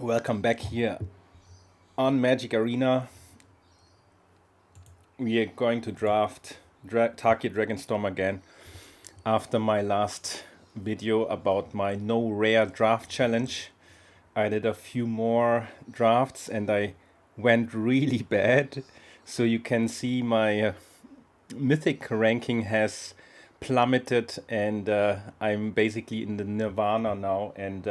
Welcome back here on Magic Arena. We are going to draft Taki Dragonstorm again after my last video about my no rare draft challenge. I did a few more drafts and I went really bad. So you can see my Mythic ranking has plummeted and I'm basically in the nirvana now. And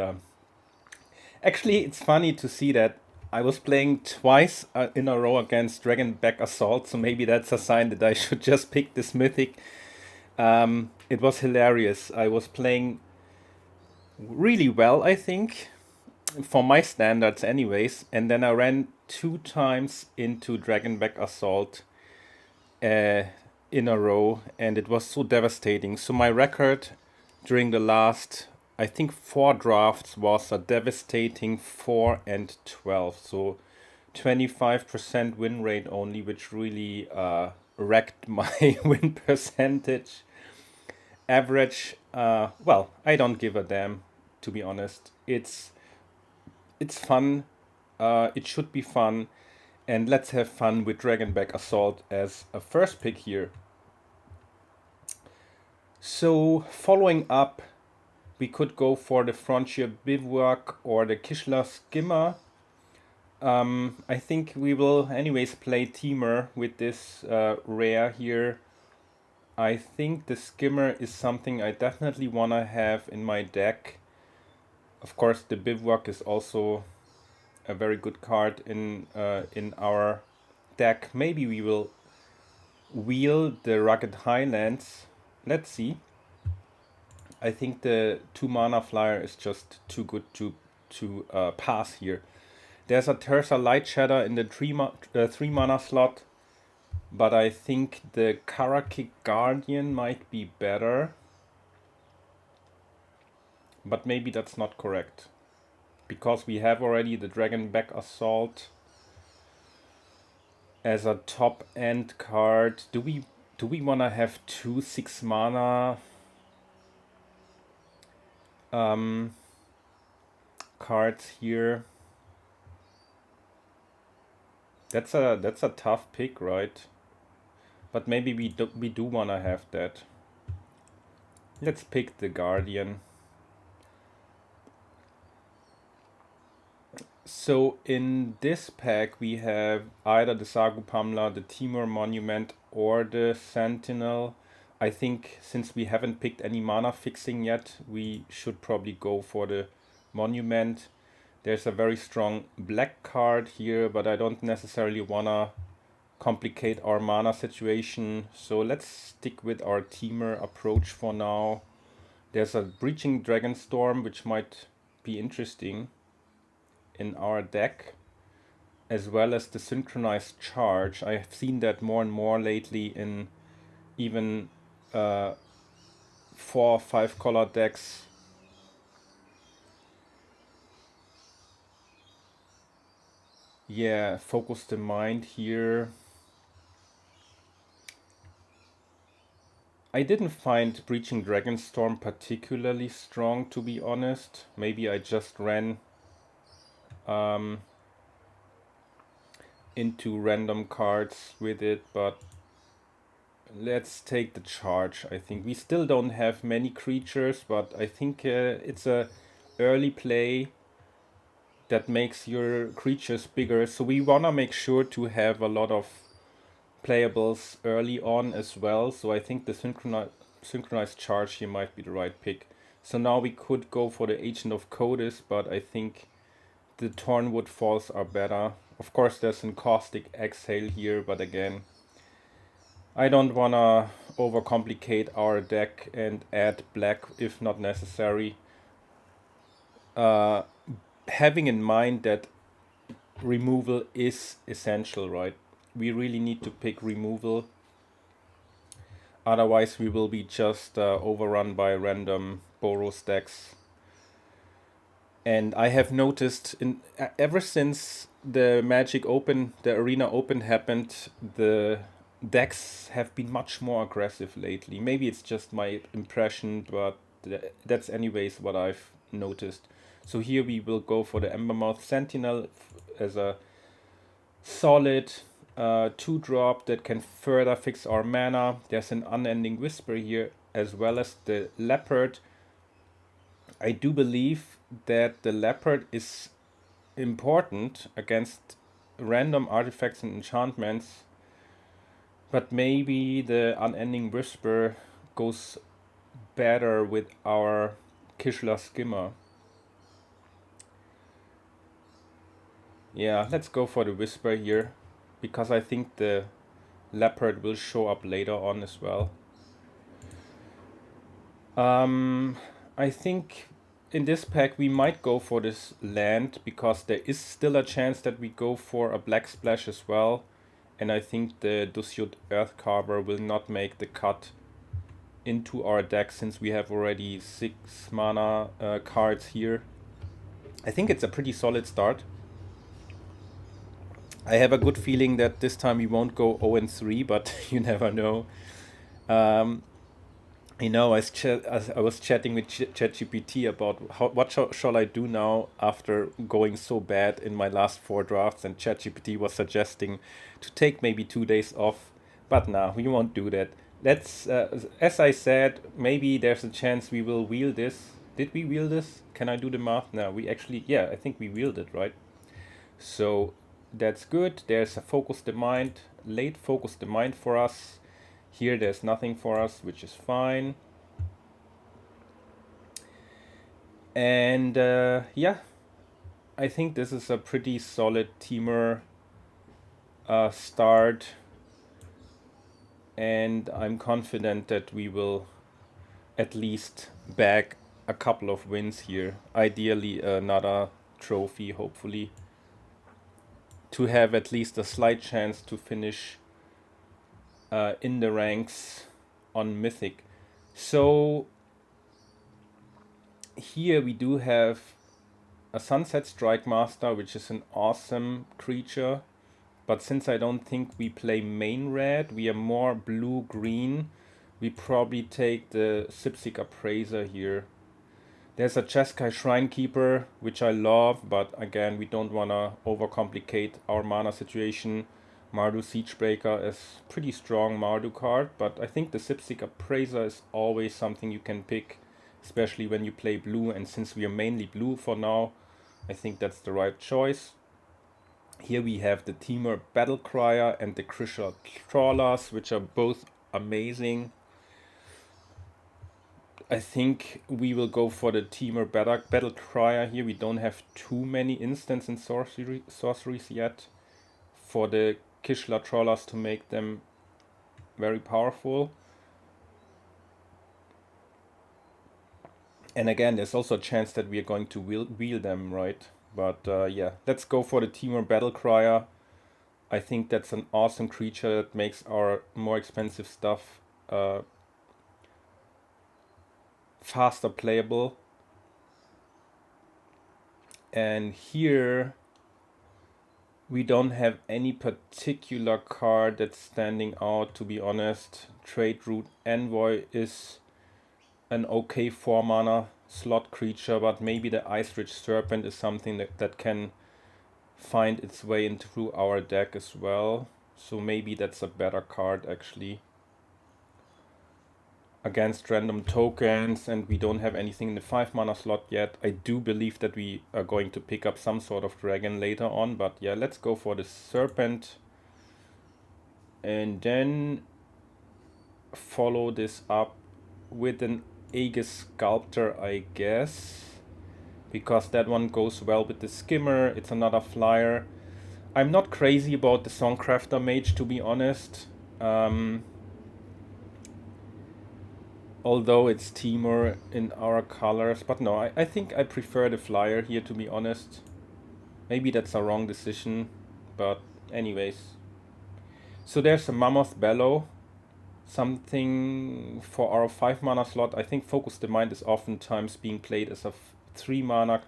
actually, it's funny to see that I was playing twice in a row against Dragonback Assault, so maybe that's a sign that I should just pick this Mythic. It was hilarious. I was playing really well, I think, for my standards, anyways, and then I ran two times into Dragonback Assault uh, in a row, and it was so devastating. So my record during the last, I think, four drafts was a devastating 4-12. So 25% win rate only, which really wrecked my win percentage. Average, well, I don't give a damn, to be honest. It's fun. It should be fun. And let's have fun with Dragonback Assault as a first pick here. So, following up, we could go for the Frontier Bivouac or the Kishla Skimmer. I think we will anyways play Teamer with this rare here. I think the Skimmer is something I definitely want to have in my deck. Of course, the Bivouac is also a very good card in our deck. Maybe we will wheel the Rugged Highlands. Let's see. I think the 2 mana flyer is just too good to pass here. There's a Terza Light Shadow in the 3 mana slot, but I think the Karakik Guardian might be better. But maybe that's not correct, because we have already the Dragonback Assault as a top end card. Do we wanna have two 6 mana cards here? That's a tough pick, right? But maybe we do wanna have that. Let's pick the Guardian. So in this pack we have either the Sagu Pamla, the Timur Monument, or the Sentinel. I think since we haven't picked any mana fixing yet, we should probably go for the Monument. There's a very strong black card here, but I don't necessarily wanna complicate our mana situation. So let's stick with our Teamer approach for now. There's a Breaching Dragonstorm, which might be interesting in our deck, as well as the Synchronized Charge. I have seen that more and more lately in even 4 or 5 color decks. Yeah, focus the mind here. I didn't find Breaching Dragonstorm particularly strong, to be honest. Maybe I just ran into random cards with it, but let's take the charge. I think we still don't have many creatures, but I think it's a early play that makes your creatures bigger. So we want to make sure to have a lot of playables early on as well. So I think the synchronized charge here might be the right pick. So now we could go for the Agent of Codis, but I think the Tornwood Falls are better. Of course there's an Caustic Exhale here, but again, I don't wanna overcomplicate our deck and add black if not necessary. Having in mind that removal is essential, right? We really need to pick removal. Otherwise we will be just overrun by random Boros decks. And I have noticed ever since the Magic Open, the Arena Open happened, the decks have been much more aggressive lately. Maybe it's just my impression, but that's anyways what I've noticed. So here we will go for the Embermouth Sentinel as a solid 2-drop that can further fix our mana. There's an Unending Whisper here, as well as the Leopard. I do believe that the Leopard is important against random artifacts and enchantments, but maybe the Unending Whisper goes better with our Kishla Skimmer. Yeah, let's go for the Whisper here, because I think the Leopard will show up later on as well. I think in this pack we might go for this land, because there is still a chance that we go for a Black Splash as well. And I think the Dusyut Earthcarver will not make the cut into our deck, since we have already 6 mana cards here. I think it's a pretty solid start. I have a good feeling that this time we won't go 0-3, but you never know. You know, I was chatting with ChatGPT about what shall I do now after going so bad in my last 4 drafts, and ChatGPT was suggesting to take maybe 2 days off, but nah, we won't do that. Let's, as I said, maybe there's a chance we will wheel this. Did we wheel this? Can I do the math? No, we actually, yeah, I think we wheeled it, right? So that's good. There's a Focus the Mind, late Focus the Mind for us. Here there's nothing for us, which is fine. And yeah, I think this is a pretty solid Teamer start. And I'm confident that we will at least bag a couple of wins here. Ideally another trophy, hopefully, to have at least a slight chance to finish in the ranks on Mythic. So here we do have a Sunset Strike Master, which is an awesome creature. But since I don't think we play main red, we are more blue-green, we probably take the Sipsik Appraiser here. There's a Jeskai Shrinekeeper, which I love, but again, we don't want to overcomplicate our mana situation. Mardu Siegebreaker is pretty strong Mardu card, but I think the Sipsik Appraiser is always something you can pick, especially when you play blue, and since we are mainly blue for now, I think that's the right choice. Here we have the Teamer Battlecryer and the Krisha Trawlers, which are both amazing. I think we will go for the Teamer Battlecryer here. We don't have too many instants and sorceries yet for the Kishla Trawlers to make them very powerful. And again, there's also a chance that we are going to wheel them, right? But yeah, let's go for the Teamer Battlecryer. I think that's an awesome creature that makes our more expensive stuff faster playable. And here we don't have any particular card that's standing out, to be honest. Trade Route Envoy is an okay 4 mana slot creature, but maybe the Ice Ridge Serpent is something that can find its way into our deck as well. So maybe that's a better card actually. Against random tokens, and we don't have anything in the 5 mana slot yet. I do believe that we are going to pick up some sort of dragon later on, but yeah, let's go for the Serpent. And then follow this up with an Aegis Sculptor, I guess, because that one goes well with the Skimmer. It's another flyer. I'm not crazy about the Songcrafter Mage, to be honest. Although it's Teamer in our colors. But no, I think I prefer the flyer here, to be honest. Maybe that's a wrong decision, but anyways. So there's a Mammoth Bellow. Something for our 5 mana slot. I think Focus the Mind is oftentimes being played as a 3 mana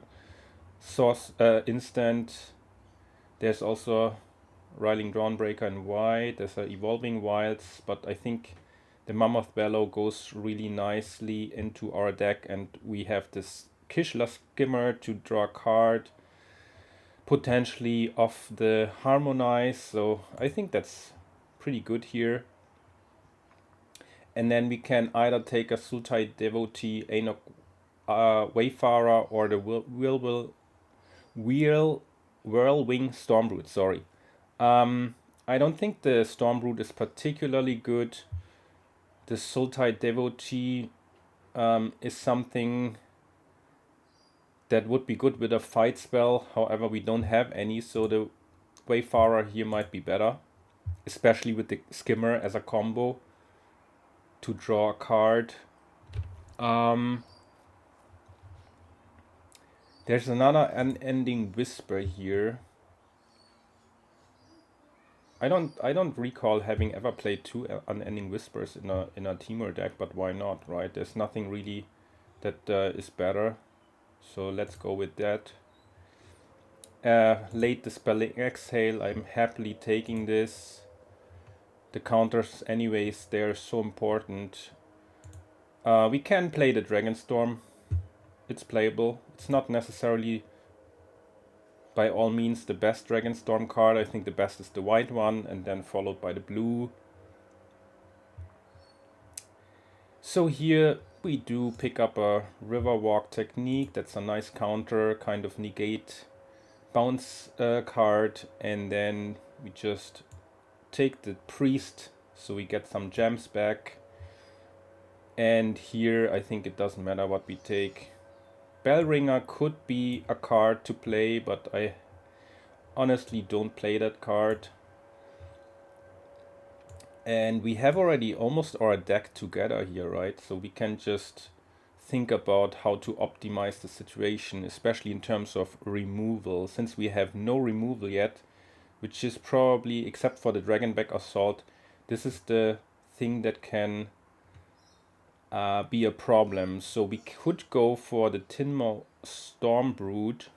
source instant. There's also Riling Dawnbreaker in white. There's a Evolving Wilds, but I think the Mammoth Bellow goes really nicely into our deck, and we have this Kishla Skimmer to draw a card, potentially off the Harmonize, so I think that's pretty good here. And then we can either take a Sultai Devotee, Anok Wayfarer, or the Whirlwing Stormroot, sorry. I don't think the Stormroot is particularly good. The Sultai Devotee is something that would be good with a fight spell. However, we don't have any, so the Wayfarer here might be better, especially with the Skimmer as a combo to draw a card. There's another Unending Whisper here. I don't recall having ever played two Unending Whispers in a Temur deck, but why not, right? There's nothing really that is better, so let's go with that. Late Dispelling Exhale, I'm happily taking this. The counters anyways, they're so important. We can play the Dragonstorm. It's playable. It's not necessarily by all means the best Dragonstorm card. I think the best is the white one, and then followed by the blue. So here we do pick up a Riverwalk Technique. That's a nice counter, kind of negate bounce card, and then we just take the Priest so we get some gems back. And here I think it doesn't matter what we take. Bellringer could be a card to play, but I honestly don't play that card. And we have already almost our deck together here, right? So we can just think about how to optimize the situation, especially in terms of removal, since we have no removal yet, which is probably, except for the Dragonback Assault, this is the thing that can be a problem. So we could go for the Tinmo Stormbrood.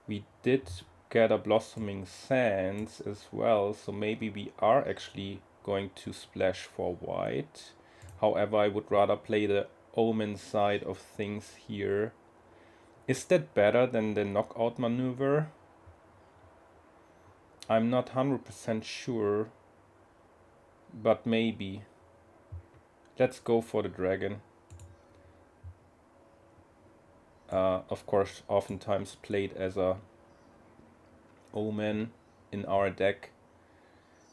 We did get a Blossoming Sands as well, so maybe we are actually going to splash for white. However, I would rather play the Omen side of things here. Is that better than the knockout maneuver? I'm not 100% sure, but maybe. Let's go for the dragon. Of course, oftentimes played as a Omen in our deck.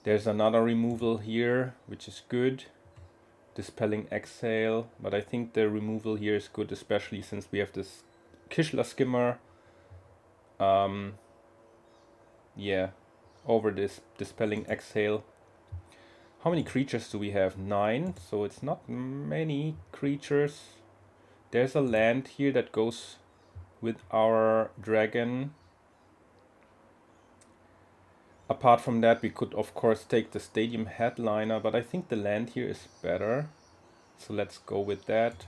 There's another removal here, which is good. Dispelling Exhale, but I think the removal here is good, especially since we have this Kishla Skimmer. Yeah, over this Dispelling Exhale. How many creatures do we have? 9, so it's not many creatures. There's a land here that goes with our dragon. Apart from that, we could of course take the Stadium Headliner, but I think the land here is better. So let's go with that.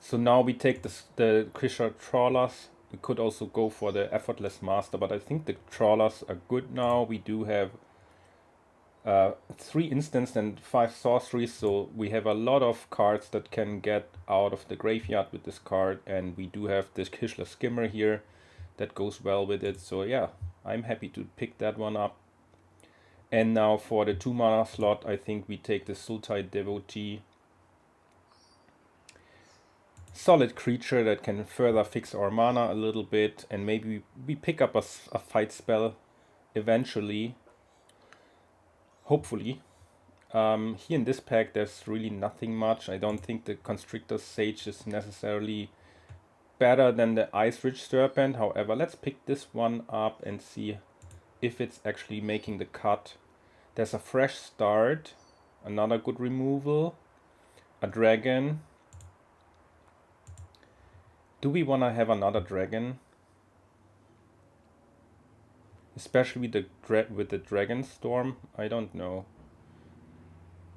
So now we take the Krisha Trawlers. We could also go for the Effortless Master, but I think the Trawlers are good now. We do have 3 instants and 5 sorceries, so we have a lot of cards that can get out of the graveyard with this card, and we do have this Kishla Skimmer here that goes well with it. So yeah, I'm happy to pick that one up. And now for the 2 mana slot, I think we take the Sultai Devotee. Solid creature that can further fix our mana a little bit, and maybe we pick up a fight spell eventually. Hopefully. Here in this pack there's really nothing much. I don't think the Constrictor Sage is necessarily better than the Ice Ridge Serpent. However, let's pick this one up and see if it's actually making the cut. There's a Fresh Start, another good removal, a dragon. Do we want to have another dragon? Especially with the Dragonstorm? I don't know.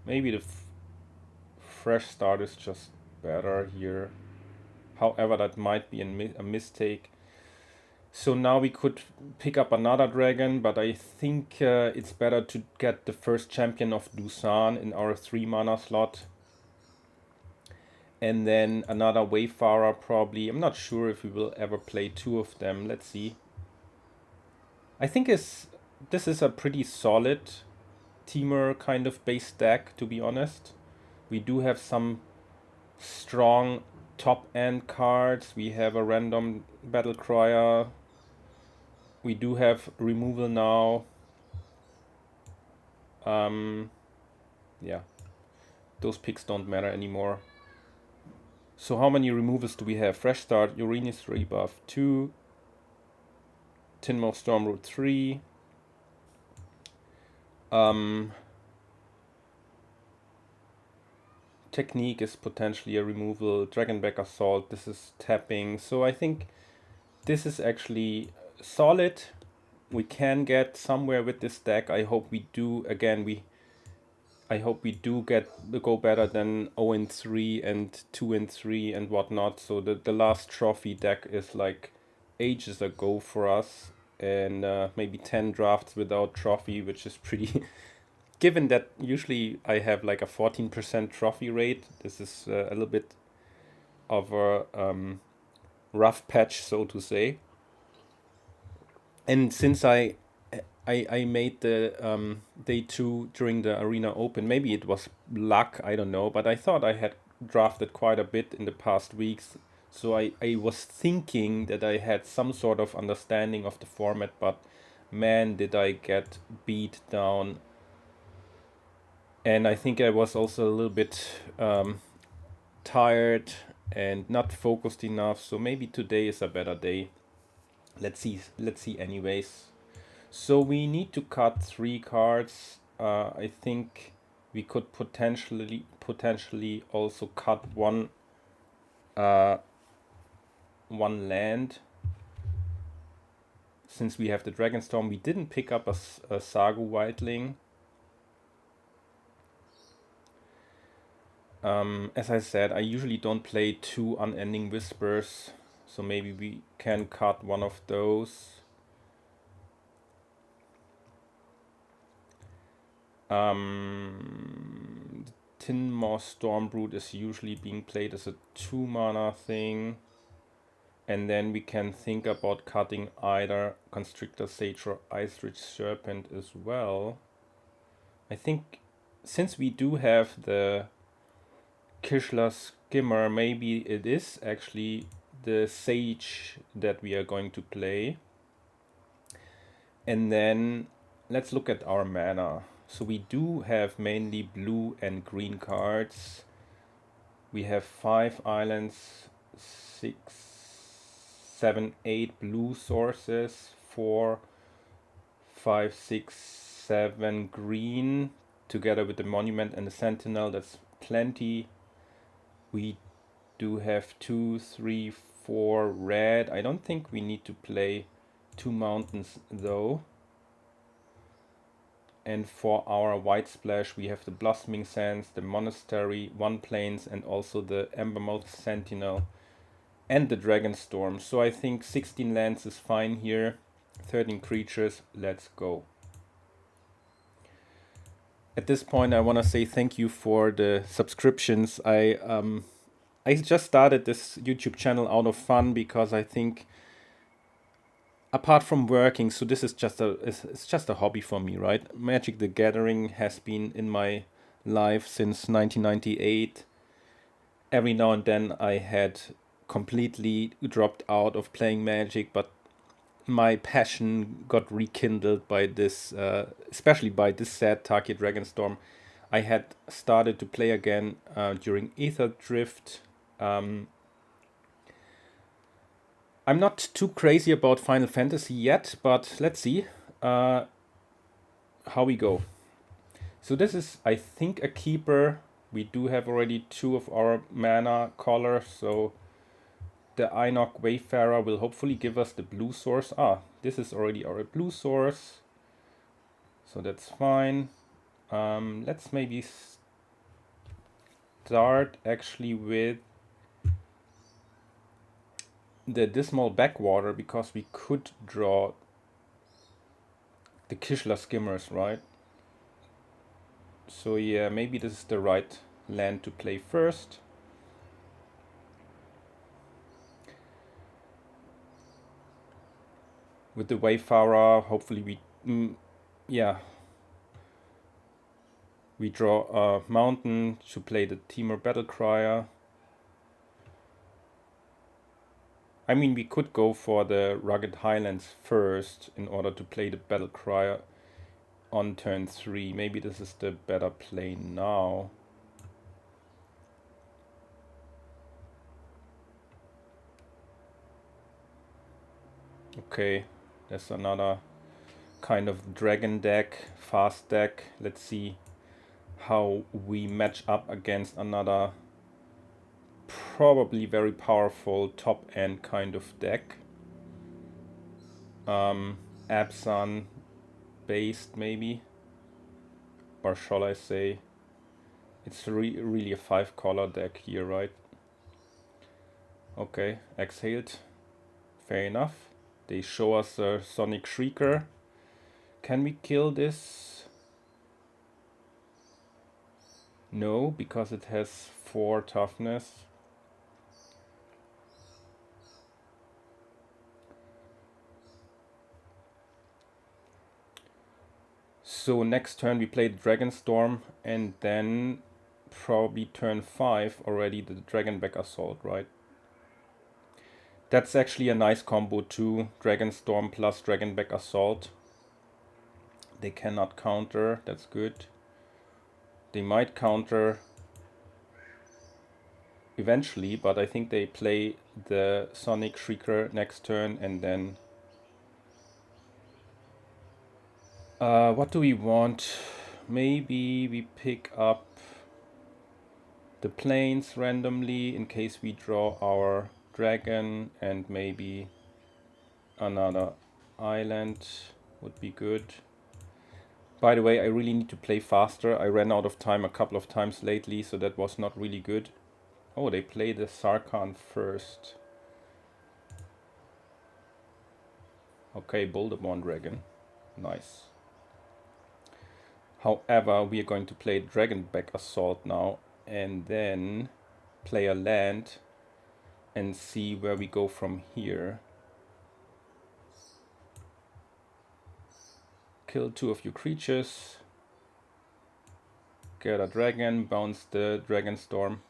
Maybe the Fresh Start is just better here. However, that might be a mistake. So now we could pick up another dragon, but I think it's better to get the first champion of Dusan in our 3 mana slot. And then another Wayfarer probably. I'm not sure if we will ever play two of them. Let's see. I think this is a pretty solid Teamer kind of base deck, to be honest. We do have some strong top end cards. We have a random battle crier. We do have removal now. Yeah, those picks don't matter anymore. So how many removals do we have? Fresh Start, Uranus Rebuff 2, Tinmouth Stormroot 3. Technique is potentially a removal. Dragonback Assault, this is tapping. So I think this is actually solid. We can get somewhere with this deck. I hope we do. Again, I hope we do go better than 0-3 and 2-3 and whatnot. So the last trophy deck is like ages ago for us, and maybe 10 drafts without trophy, which is pretty. Given that usually I have like a 14% trophy rate, this is a little bit of a rough patch, so to say. And since I made the day 2 during the Arena Open, maybe it was luck, I don't know, but I thought I had drafted quite a bit in the past weeks. So I was thinking that I had some sort of understanding of the format, but man, did I get beat down. And I think I was also a little bit tired and not focused enough. So maybe today is a better day. Let's see anyways. So we need to cut 3 cards. I think we could potentially also cut one land. Since we have the Dragonstorm, we didn't pick up a Sagu Wildling. As I said, I usually don't play 2 Unending Whispers, so maybe we can cut one of those. Tinmouth Stormbrood is usually being played as a 2 mana thing. And then we can think about cutting either Constrictor Sage or Ice Ridge Serpent as well. I think since we do have the Kishla Skimmer, maybe it is actually the Sage that we are going to play. And then let's look at our mana. So we do have mainly blue and green cards. We have 5 islands, 6, 7, 8 blue sources, 4, 5, 6, 7 green, together with the Monument and the Sentinel. That's plenty. We do have 2, 3, 4 red. I don't think we need to play 2 mountains though. And for our white splash, we have the Blossoming Sands, the Monastery, 1 Plains, and also the Embermouth Sentinel and the Dragonstorm. So I think 16 lands is fine here. 13 creatures, let's go. At this point, I want to say thank you for the subscriptions. I just started this YouTube channel out of fun because I think, apart from working, so this is it's just a hobby for me, right? Magic the Gathering has been in my life since 1998. Every now and then I had completely dropped out of playing Magic, but my passion got rekindled by this, especially by this sad Taki Dragonstorm. I had started to play again during Aether Drift. I'm not too crazy about Final Fantasy yet, but let's see how we go. So this is, I think, a keeper. We do have already 2 of our mana colors, so the Einok Wayfarer will hopefully give us the blue source. This is already our blue source, so that's fine. Let's maybe start actually with the Dismal Backwater, because we could draw the Kishla Skimmers, right? So yeah, maybe this is the right land to play first. With the Wayfarer, hopefully yeah, we draw a mountain to play the Temur Battle Crier. I mean, we could go for the Rugged Highlands first in order to play the Battle Crier on turn 3. Maybe this is the better play now. Okay, there's another kind of dragon deck, fast deck. Let's see how we match up against another probably very powerful top end kind of deck. Absan based maybe, or shall I say it's really a 5-color deck here, right? Okay, exhaled, fair enough. They show us a Sonic Shrieker. Can we kill this? No, because it has 4 toughness. So next turn we play the Dragonstorm, and then probably turn 5 already the Dragonback Assault, right? That's actually a nice combo too, Dragonstorm plus Dragonback Assault. They cannot counter, that's good. They might counter eventually, but I think they play the Sonic Shrieker next turn, and then what do we want? Maybe we pick up the plains randomly in case we draw our dragon, and maybe another island would be good. By the way, I really need to play faster. I ran out of time a couple of times lately, so that was not really good. Oh, they play the Sarkhan first. Okay, Boulderborn Dragon. Nice. However, we are going to play Dragonback Assault now, and then play a land and see where we go from here. Kill 2 of your creatures. Get a dragon, bounce the Dragonstorm.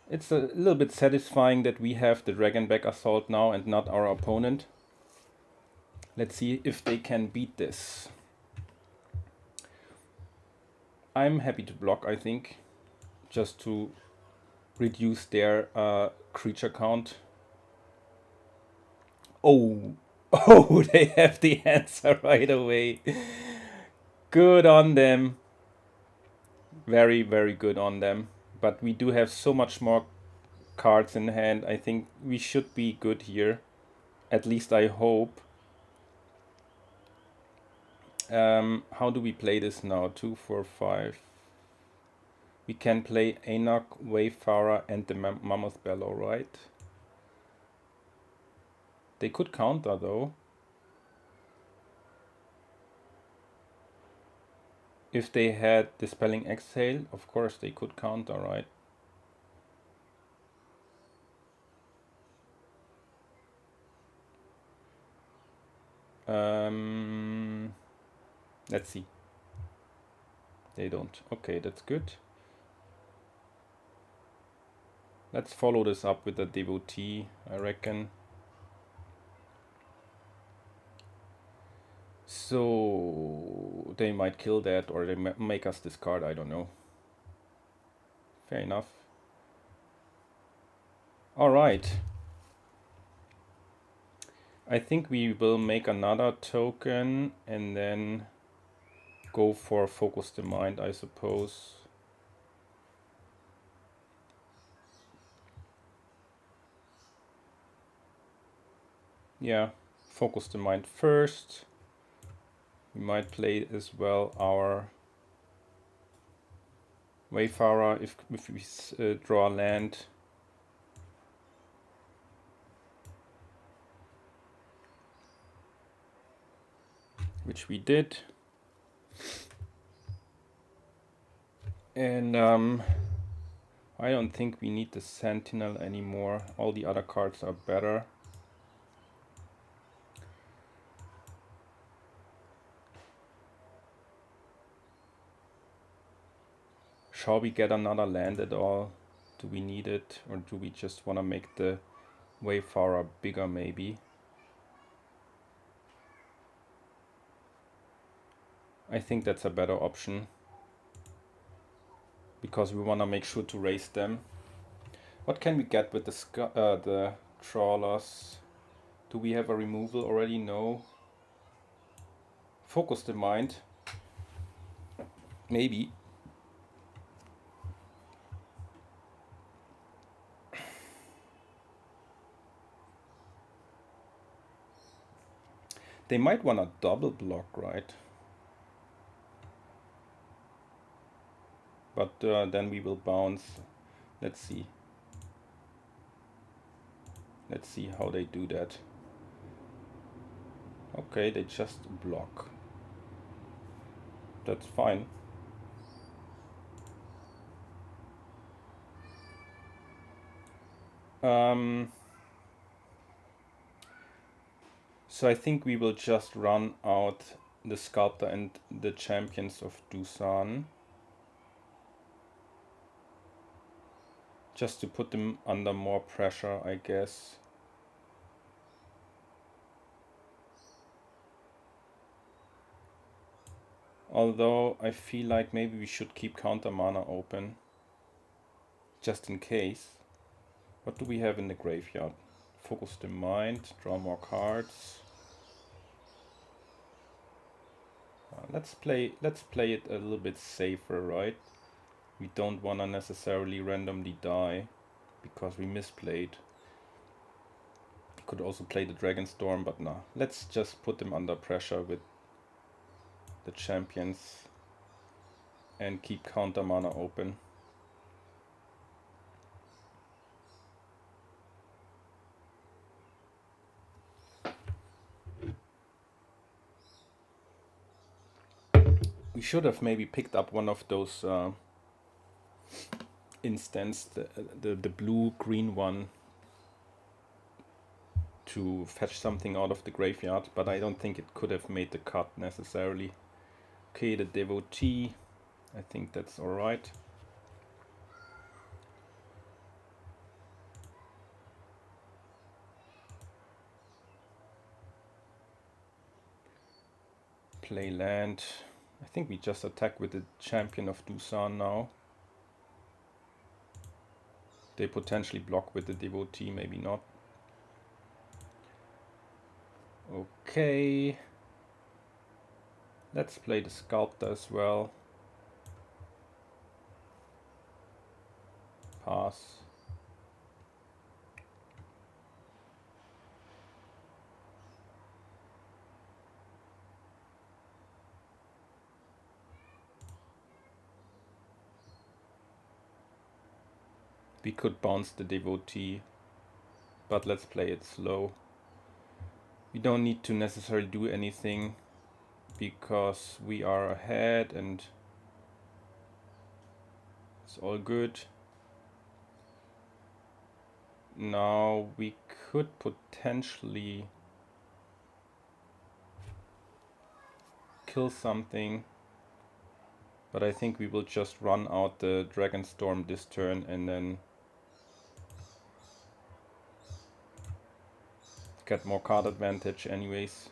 It's a little bit satisfying that we have the Dragonback Assault now and not our opponent. Let's see if they can beat this. I'm happy to block, I think, just to reduce their creature count. Oh, oh, they have the answer right away. Good on them. Very, very good on them. But we do have so much more cards in hand. I think we should be good here. At least I hope. How do we play this now? 2, 4, 5. We can play Enoch, Wayfarer, and the Mammoth Bellow, right? They could counter though. If they had Dispelling Exhale, of course they could counter, right? Let's see. They don't. Okay, that's good. Let's follow this up with a Devotee, I reckon. So they might kill that, or they make us discard, I don't know. Fair enough. Alright. I think we will make another token and then go for Focus the Mind, I suppose. Yeah, Focus the Mind first. We might play as well our Wayfarer if we draw land. Which we did. And I don't think we need the Sentinel anymore. All the other cards are better. Shall we get another land at all? Do we need it, or do we just want to make the Wayfarer bigger maybe? I think that's a better option, because we want to make sure to raise them. What can we get with the trawlers? Do we have a removal already? No. Focus the mind. Maybe. They might want a double block, right? But then we will bounce. Let's see. Let's see how they do that. Okay, they just block. That's fine. So I think we will just run out the Sculptor and the Champions of Dusan, just to put them under more pressure, I guess. Although I feel like maybe we should keep counter mana open, just in case. What do we have in the graveyard? Focus the mind, draw more cards. Let's play it a little bit safer, right? We don't wanna necessarily randomly die because we misplayed. Could also play the Dragonstorm, but nah. Let's just put them under pressure with the champions and keep counter mana open. We should have maybe picked up one of those instants, the blue-green one, to fetch something out of the graveyard, but I don't think it could have made the cut necessarily. Okay, the Devotee, I think that's alright. Play land. I think we just attack with the Champion of Dusan now. They potentially block with the Devotee, maybe not. Okay. Let's play the Sculptor as well. Pass. We could bounce the Devotee, but let's play it slow. We don't need to necessarily do anything because we are ahead and it's all good. Now we could potentially kill something, but I think we will just run out the Dragonstorm this turn and then get more card advantage anyways.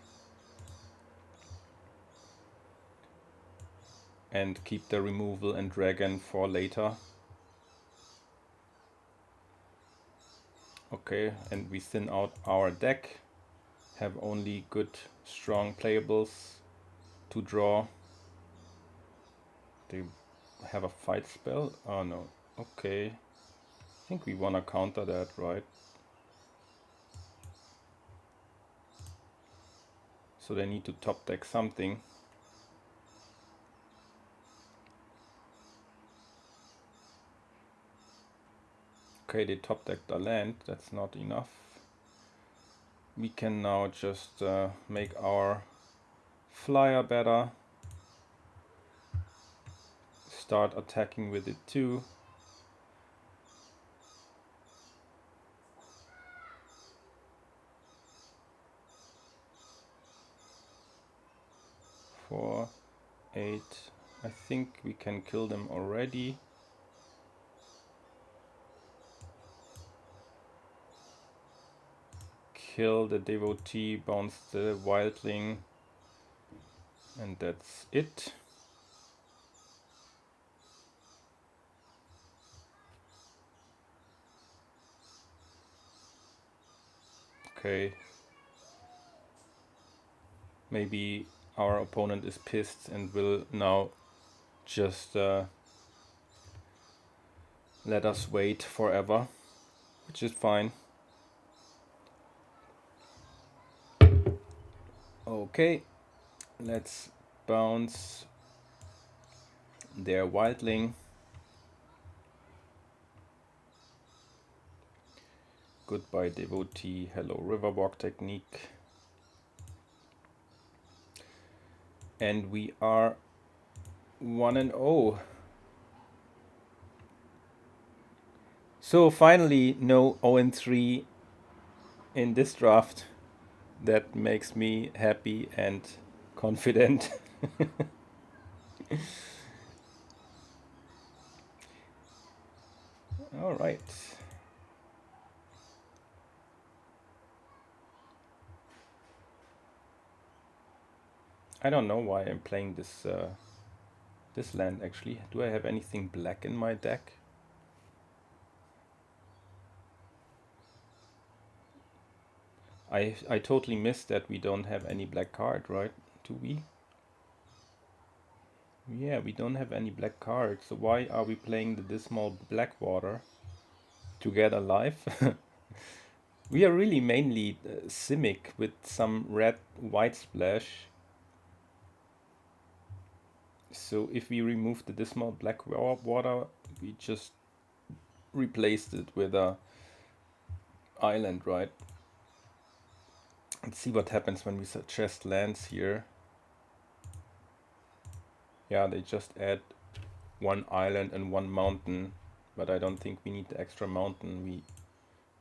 And keep the removal and dragon for later. Okay, and we thin out our deck. Have only good, strong playables to draw. They have a fight spell? Oh no, okay. I think we wanna counter that, right? So they need to top deck something. Okay, they top decked a land, that's not enough. We can now just make our flyer better. Start attacking with it too. Four, 8. I think we can kill them already. kill the devotee, bounce the wildling, and that's it. Okay. Maybe our opponent is pissed and will now just let us wait forever, which is fine. Okay, let's bounce their wildling. Goodbye devotee, hello riverwalk technique. And we are 1-0. So finally no 0-3 in this draft. That makes me happy and confident. All right. I don't know why I'm playing this this land actually. Do I have anything black in my deck? I totally missed that we don't have any black card, right? Do we? Yeah, we don't have any black cards. So why are we playing the Dismal Blackwater to get a life? We are really mainly Simic with some red white splash. So if we remove the Dismal Blackwater, we just replaced it with a island, right? Let's see what happens when we suggest lands here. Yeah, they just add one island and one mountain, but I don't think we need the extra mountain. We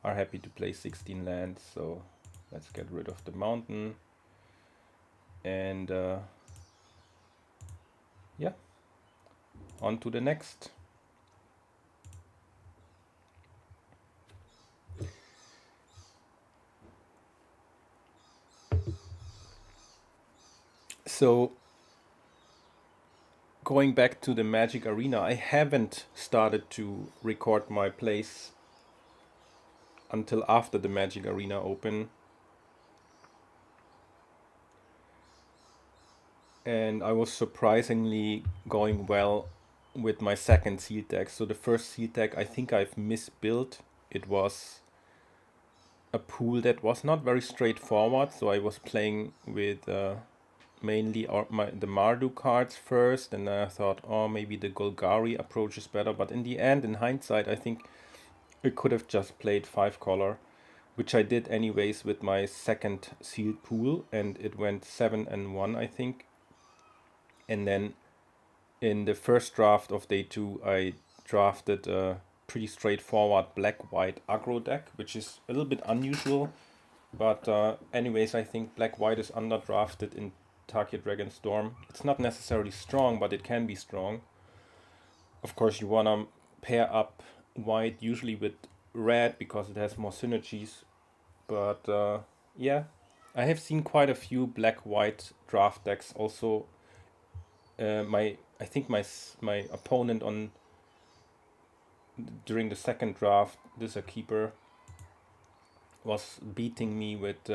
are happy to play 16 lands, so let's get rid of the mountain. And yeah, on to the next. So going back to the Magic Arena, I haven't started to record my plays until after the Magic Arena Open. And I was surprisingly going well with my second sealed deck. So the first sealed deck I think I've misbuilt. It was a pool that was not very straightforward. So I was playing with mainly the Mardu cards first, and then I thought, oh, maybe the Golgari approach is better. But in the end, in hindsight, I think I could have just played 5-color, which I did anyways with my second sealed pool, and it went 7-1, I think. And then in the first draft of day 2, I drafted a pretty straightforward black-white aggro deck, which is a little bit unusual. But anyways, I think black-white is underdrafted in Tarkia Dragonstorm. It's not necessarily strong, but it can be strong. Of course, you want to pair up white usually with red because it has more synergies. But yeah, I have seen quite a few black-white draft decks. Also, I think my opponent on during the second draft, this a keeper, was beating me with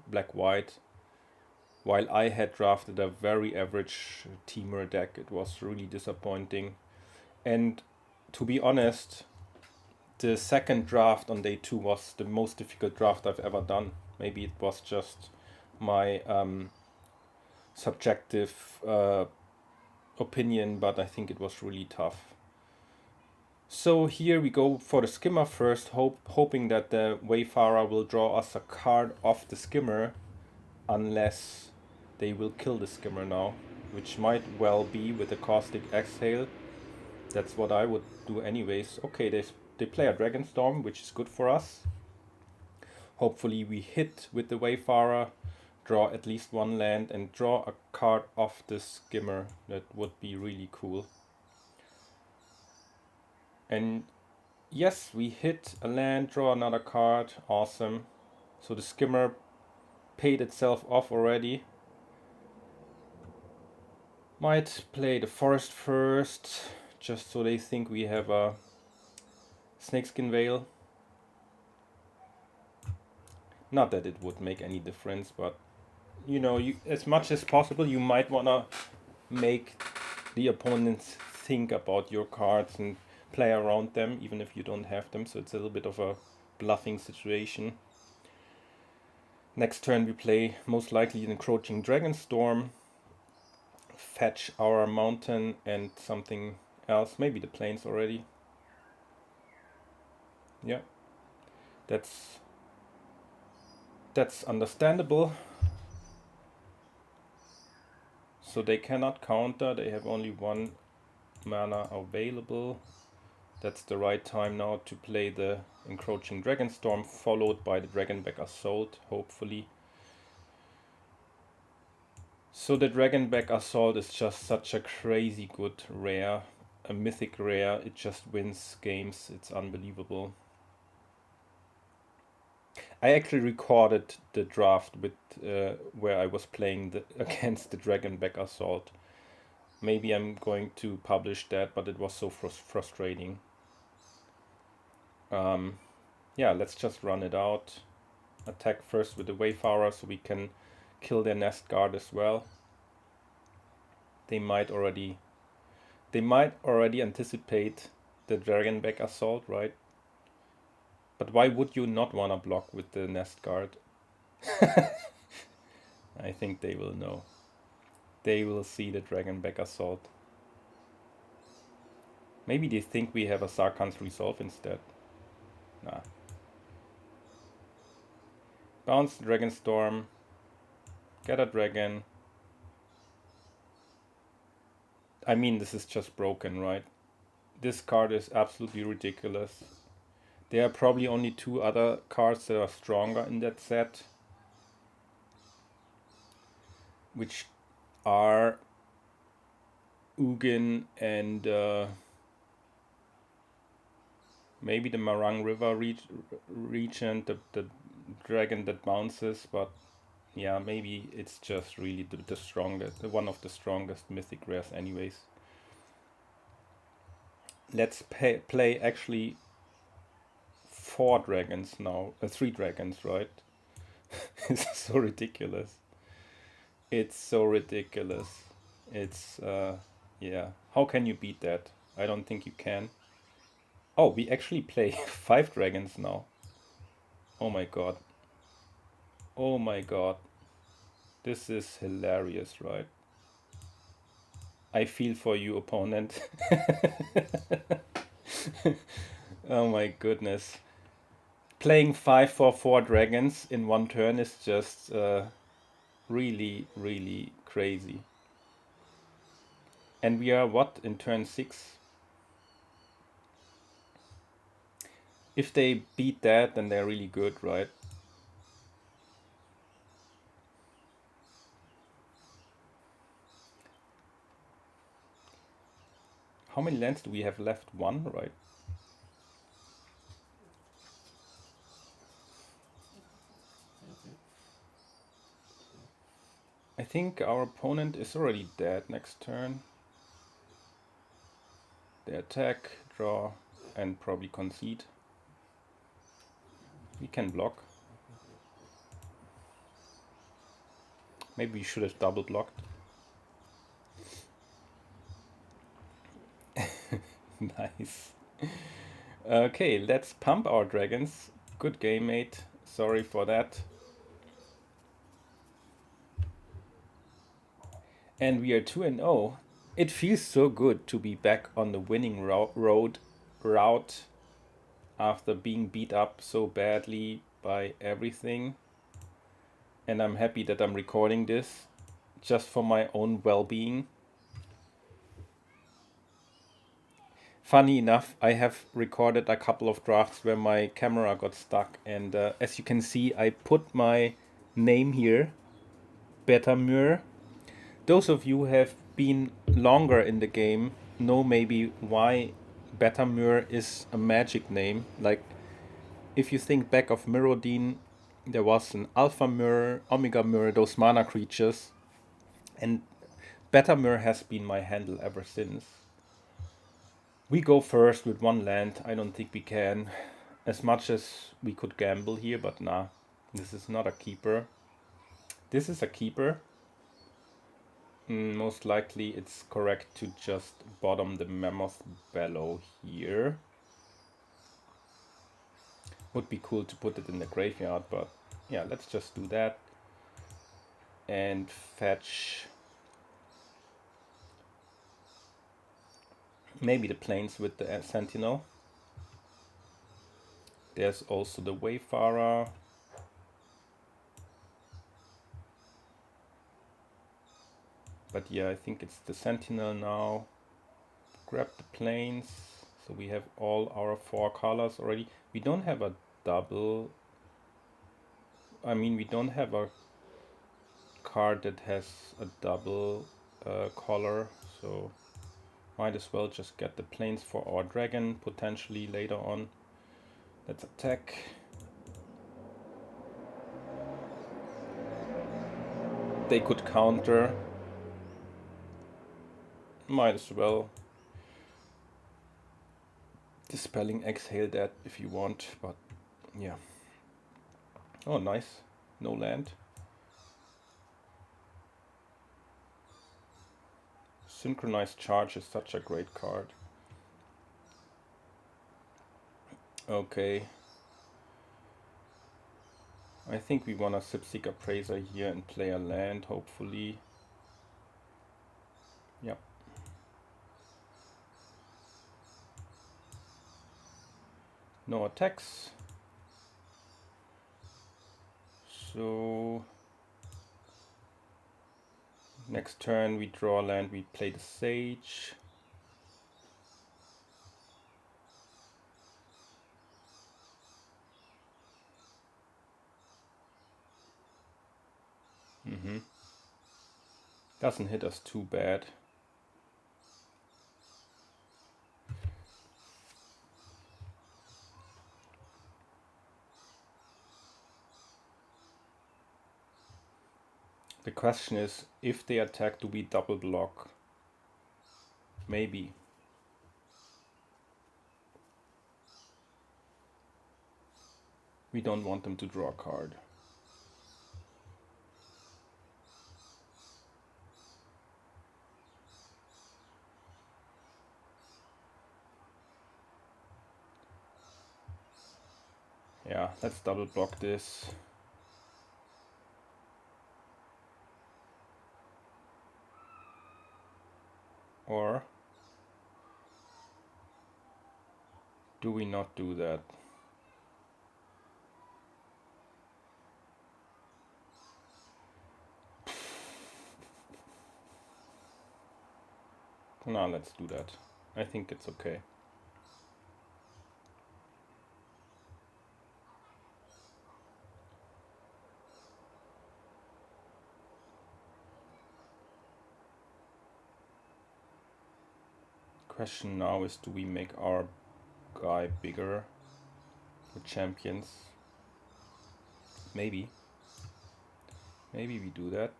black-white, while I had drafted a very average teamer deck. It was really disappointing. And to be honest, the second draft on day 2 was the most difficult draft I've ever done. Maybe it was just my subjective opinion, but I think it was really tough. So here we go for the skimmer first, hoping that the Wayfarer will draw us a card off the skimmer, unless they will kill the skimmer now, which might well be with the Caustic Exhale. That's what I would do anyways. Okay, they play a Dragonstorm, which is good for us. Hopefully we hit with the Wayfarer, draw at least one land, and draw a card off the skimmer. That would be really cool. And yes, we hit a land, draw another card. Awesome. So the skimmer paid itself off already. Might play the forest first, just so they think we have a snakeskin veil. Not that it would make any difference, but you know, as much as possible, you might wanna make the opponents think about your cards and play around them, even if you don't have them. So it's a little bit of a bluffing situation. Next turn we play most likely an encroaching Dragonstorm, fetch our mountain and something else, maybe the plains already. Yeah, that's understandable. So they cannot counter, they have only one mana available. That's the right time now to play the encroaching Dragonstorm, followed by the Dragonback Assault, hopefully. So the Dragonback Assault is just such a crazy good rare, a mythic rare. It just wins games, it's unbelievable. I actually recorded the draft with where I was playing against the Dragonback Assault. Maybe I'm going to publish that, but it was so frustrating. Yeah, let's just run it out. Attack first with the Wayfarer so we can kill their nest guard as well. They might already anticipate the Dragonback Assault, right? But why would you not want to block with the nest guard? I think they will know. They will see the Dragonback Assault. Maybe they think we have a Sarkhan's Resolve instead. Nah. Bounce Dragonstorm. Get a dragon. I mean, this is just broken, right? This card is absolutely ridiculous. There are probably only two other cards that are stronger in that set, which are Ugin and maybe the Marang River region, the dragon that bounces, but yeah, maybe it's just really the strongest, one of the strongest mythic rares anyways. Let's play actually 4 dragons now, 3 dragons, right? It's so ridiculous. It's so ridiculous. It's, yeah. How can you beat that? I don't think you can. Oh, we actually play 5 dragons now. Oh my god. Oh my god. This is hilarious, right? I feel for you, opponent. Oh my goodness. Playing 5 for 4 dragons in one turn is just really, really crazy. And we are what in turn 6? If they beat that, then they're really good, right? How many lands do we have left? 1, right? I think our opponent is already dead next turn. They attack, draw, and probably concede. We can block. Maybe we should have double blocked. Nice. Okay, let's pump our dragons. Good game, mate. Sorry for that. And we are 2-0. It feels so good to be back on the winning route after being beat up so badly by everything. And I'm happy that I'm recording this just for my own well-being. Funny enough, I have recorded a couple of drafts where my camera got stuck, and as you can see, I put my name here, Betamur. Those of you who have been longer in the game know maybe why Betamur is a magic name. Like, if you think back of Mirrodin, there was an Alpha Mirror, Omega Mirror, those mana creatures, and Beta Mirror has been my handle ever since. We go first with one land. I don't think we can. As much as we could gamble here, but nah. This is not a keeper. This is a keeper. Most likely it's correct to just bottom the Mammoth Bellow here. Would be cool to put it in the graveyard, but yeah, let's just do that. And fetch maybe the plains with the Sentinel. There's also the Wayfarer. But yeah, I think it's the Sentinel now. Grab the plains. So we have all our 4 colors already. We don't have a double. I mean, we don't have a card that has a double color. So might as well just get the plains for our dragon potentially later on. Let's attack. They could counter. Might as well. Dispelling Exhale that if you want, but yeah. Oh, nice. No land. Synchronized Charge is such a great card. Okay. I think we want a Sipsic Appraiser here and play a land, hopefully. Yep. No attacks. So next turn we draw land, we play the Sage. Doesn't hit us too bad. The question is, if they attack, do we double block? Maybe. We don't want them to draw a card. Yeah, let's double block this. Or do we not do that? No, let's do that. I think it's okay. Question now is, do we make our guy bigger with champions? Maybe. Maybe we do that.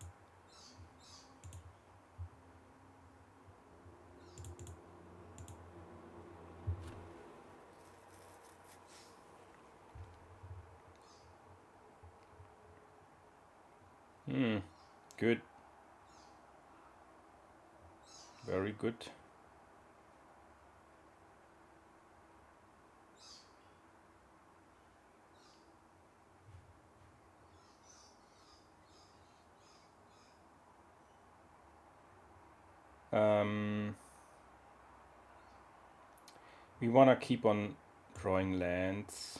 Good. Very good. We want to keep on drawing lands.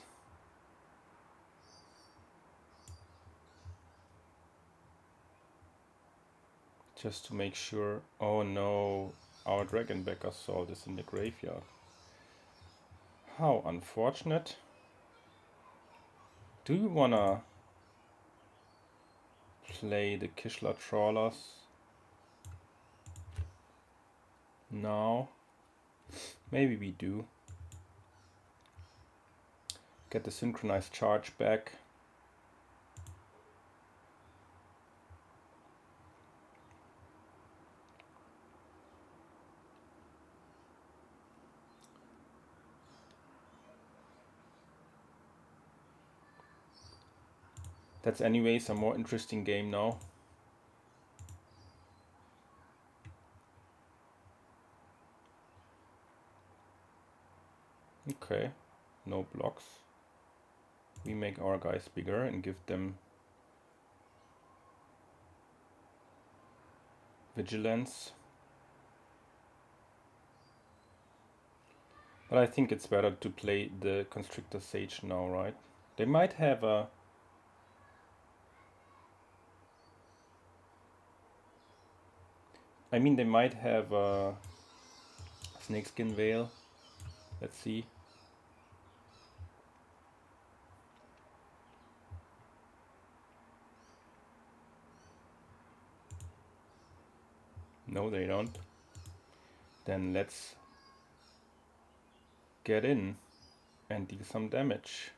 Just to make sure. Oh no, our Dragonback Assault is in the graveyard. How unfortunate. Do you wanna play the Kishla Trawlers now? Maybe we do. Get the Synchronized Charge back. That's anyways a more interesting game now. Okay, no blocks. We make our guys bigger and give them vigilance. But I think it's better to play the Constrictor Sage now, right? They might have a... I mean, they might have a Snakeskin Veil. Let's see. No, they don't. Then let's get in and deal some damage.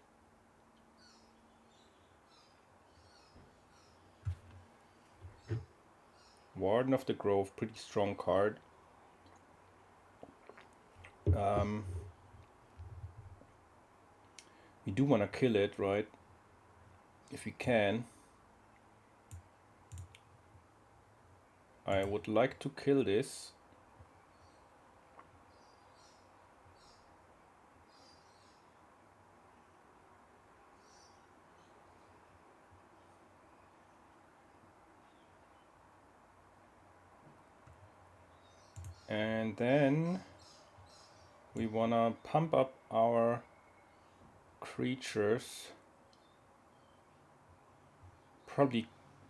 Warden of the Grove, pretty strong card. We do want to kill it, right? If we can. I would like to kill this. And then we want to pump up our creatures. Probably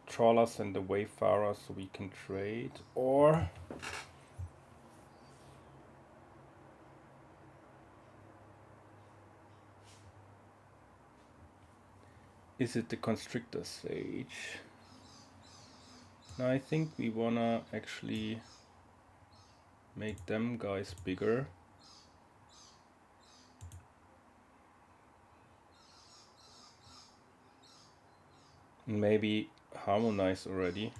Trawlers and the Wayfarer so we can trade. Or is it the Constrictor Sage? No, I think we want to actually make them guys bigger. Maybe harmonize already.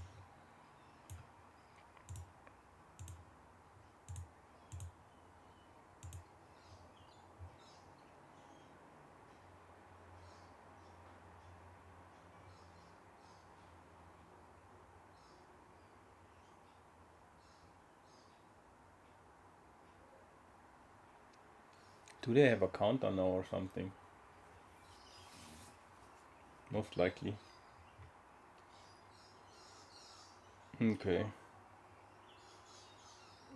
Do they have a counter now or something? Most likely. Okay.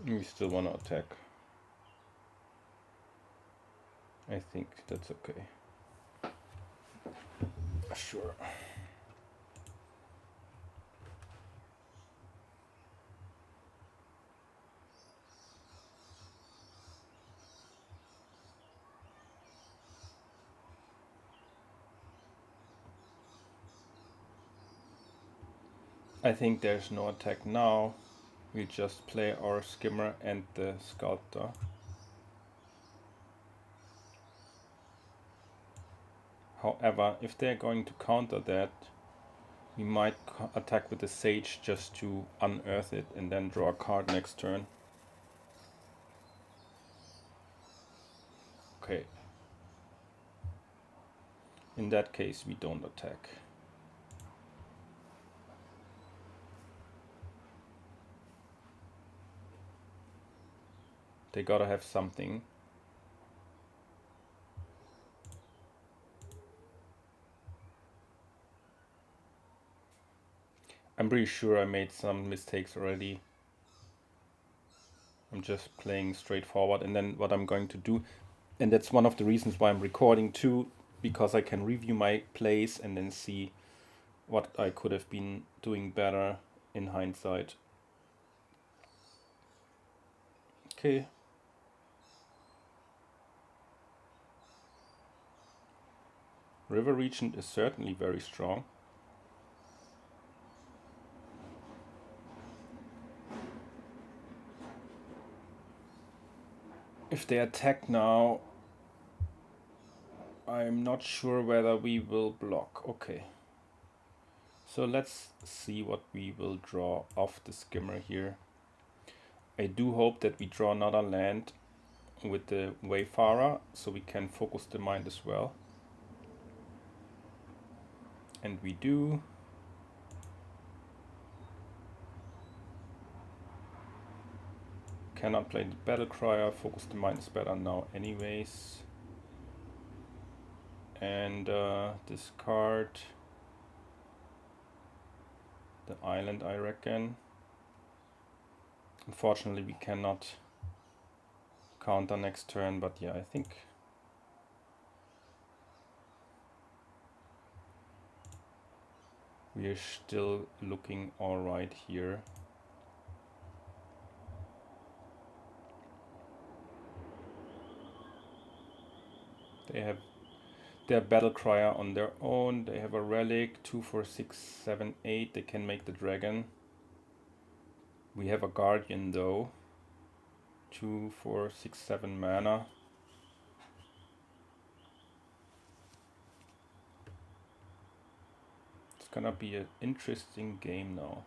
We still want to attack. I think that's okay. Sure. I think there's no attack now. We just play our Skimmer and the Sculptor. However, if they're going to counter that, we might attack with the Sage just to unearth it and then draw a card next turn. Okay. In that case, we don't attack. They gotta have something. I'm pretty sure I made some mistakes already. I'm just playing straightforward, and then what I'm going to do, and that's one of the reasons why I'm recording too, because I can review my plays and then see what I could have been doing better in hindsight. Okay. River Regent is certainly very strong. If they attack now, I'm not sure whether we will block. Okay. So let's see what we will draw off the Skimmer here. I do hope that we draw another land with the Wayfarer so we can focus the mind as well. And we do. Cannot play the battle crier, focus the mind is better now anyways. And discard the island, I reckon. Unfortunately we cannot counter next turn, but yeah, I think we are still looking alright here. They have their battle crier on their own. They have a relic, 2, 4, 6, 7, 8. They can make the dragon. We have a guardian though. 2, 4, 6, 7 mana. It's gonna be an interesting game now.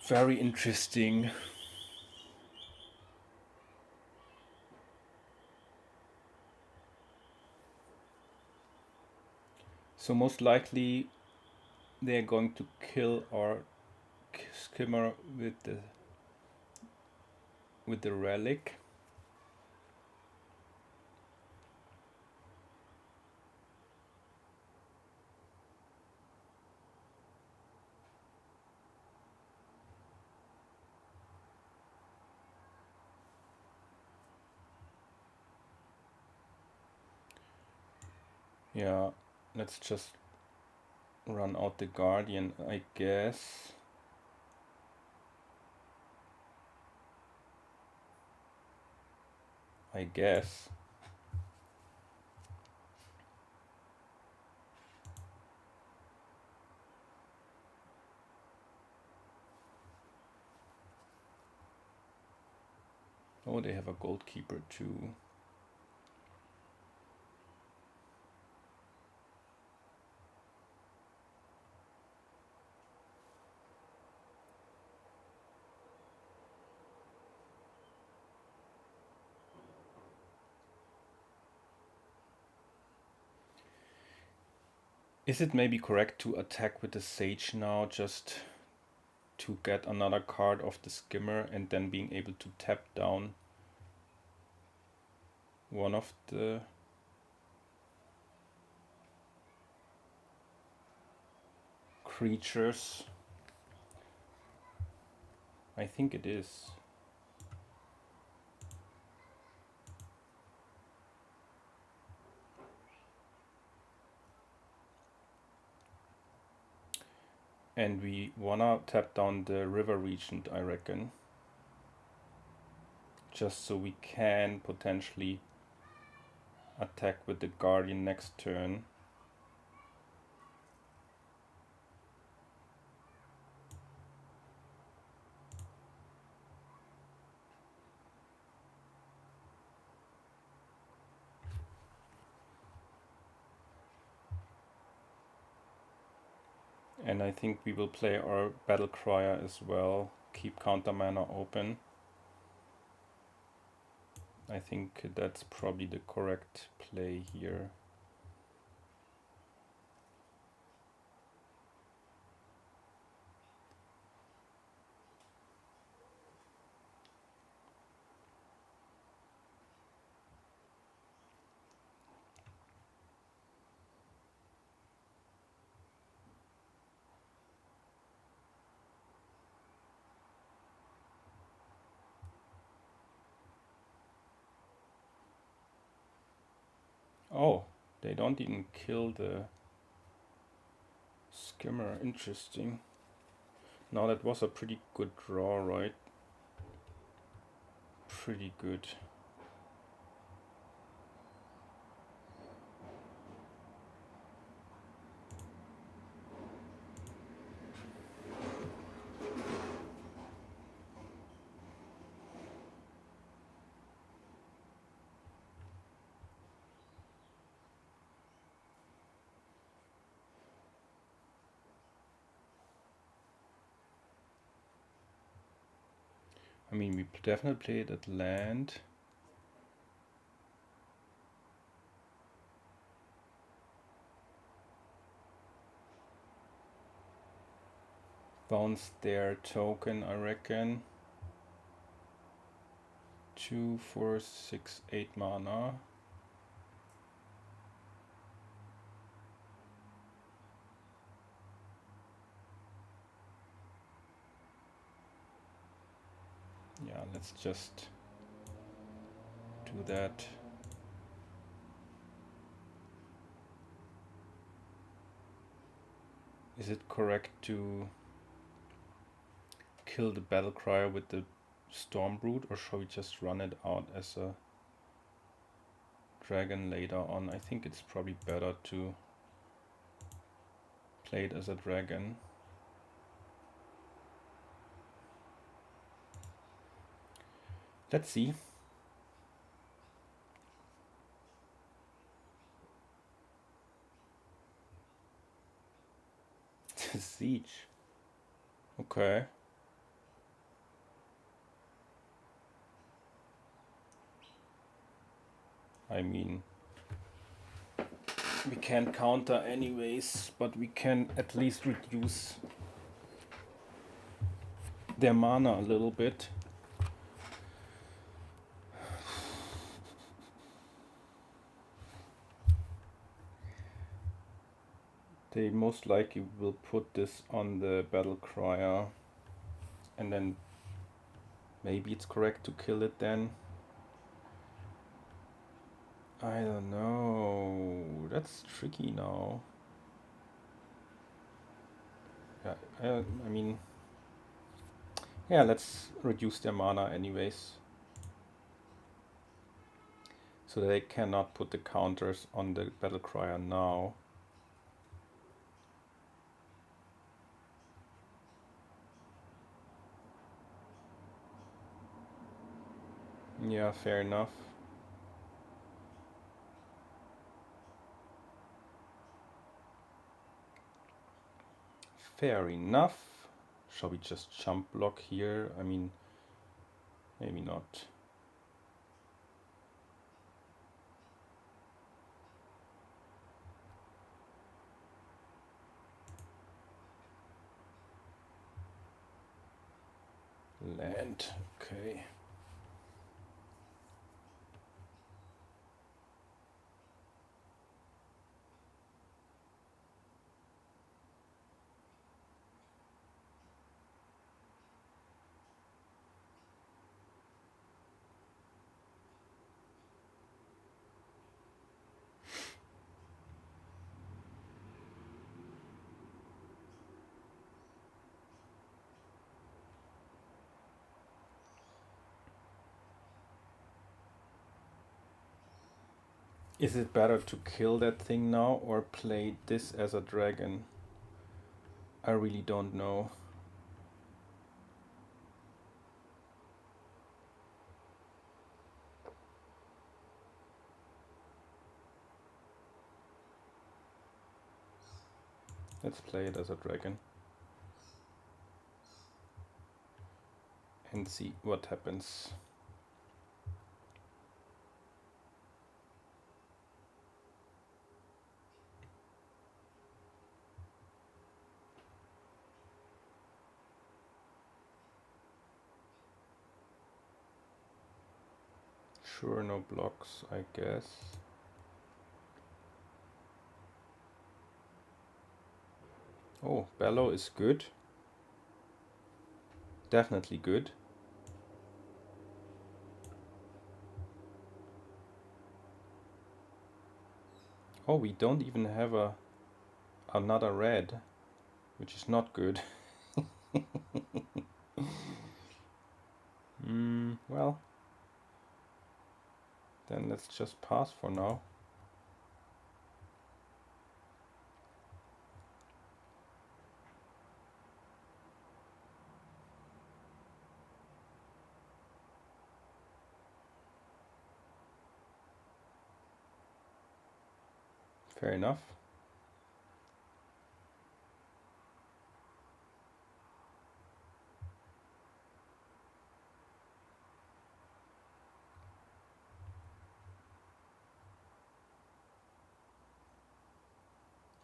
Very interesting. So most likely they're going to kill our skimmer with the relic. Yeah, let's just run out the guardian, I guess. Oh, they have a goalkeeper too. Is it maybe correct to attack with the Sage now, just to get another card of the skimmer and then being able to tap down one of the creatures? I think it is. And we wanna tap down the River Regent, I reckon. Just so we can potentially attack with the Guardian next turn. And I think we will play our Battle Crier as well. Keep counter mana open. I think that's probably the correct play here. Oh, they don't even kill the skimmer. Interesting. Now that was a pretty good draw, right? Pretty good. I mean, we definitely played at land. bounce their token, I reckon. 2, 4, 6, 8 mana. Yeah, let's just do that. Is it correct to kill the battle crier with the Stormbrute, or shall we just run it out as a dragon later on? I think it's probably better to play it as a dragon. Let's see. Siege. Okay. I mean, we can't counter anyways, but we can at least reduce their mana a little bit. They most likely will put this on the battle crier, and then maybe it's correct to kill it then. I don't know. That's tricky now. Yeah, I mean, yeah, let's reduce their mana anyways, so they cannot put the counters on the battle crier now. Yeah, fair enough. Fair enough. Shall we just jump block here? I mean, maybe not. Land, okay. Is it better to kill that thing now or play this as a dragon? I really don't know. Let's play it as a dragon and see what happens. Sure, no blocks, I guess. Oh, Bellow is good. Definitely good. Oh, we don't even have another red, which is not good. Well, then let's just pass for now. Fair enough.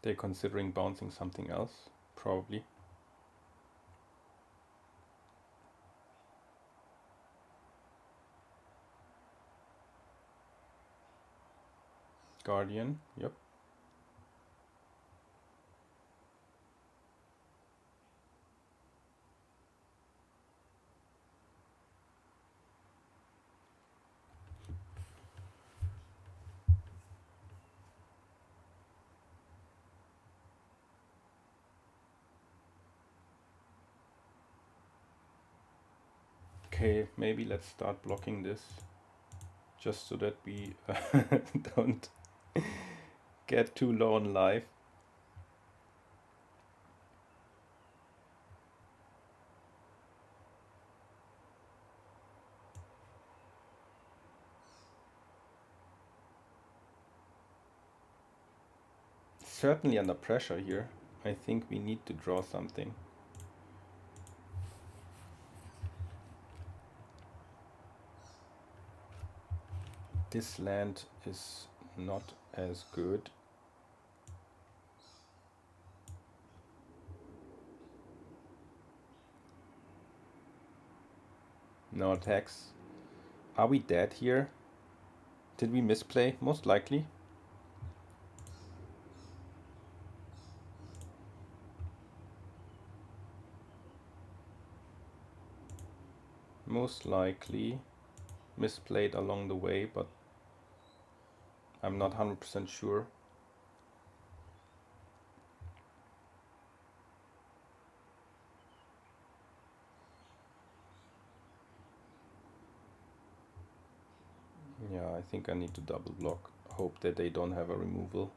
They're considering bouncing something else, probably. Guardian, yep. Okay, maybe let's start blocking this, just so that we don't get too low on life. Certainly under pressure here. I think we need to draw something. This land is not as good. No attacks. Are we dead here? Did we misplay? Most likely. Most likely misplayed along the way, but I'm not 100% sure. Yeah, I think I need to double block. Hope that they don't have a removal,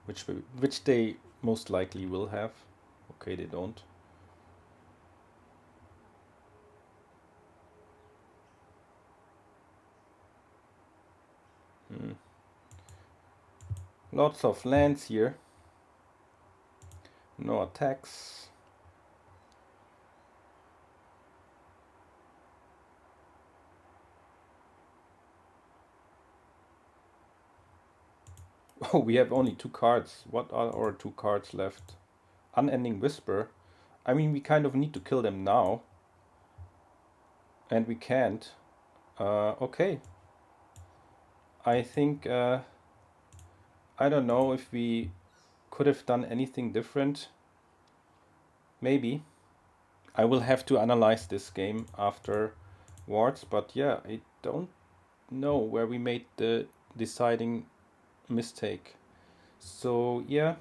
which they most likely will have. Okay, they don't. Lots of lands here. No attacks. Oh, we have only 2 cards. What are our 2 cards left? Unending Whisper. I mean, we kind of need to kill them now. And we can't. Okay. I think, I don't know if we could have done anything different. Maybe. I will have to analyze this game afterwards, but yeah, I don't know where we made the deciding mistake. So yeah,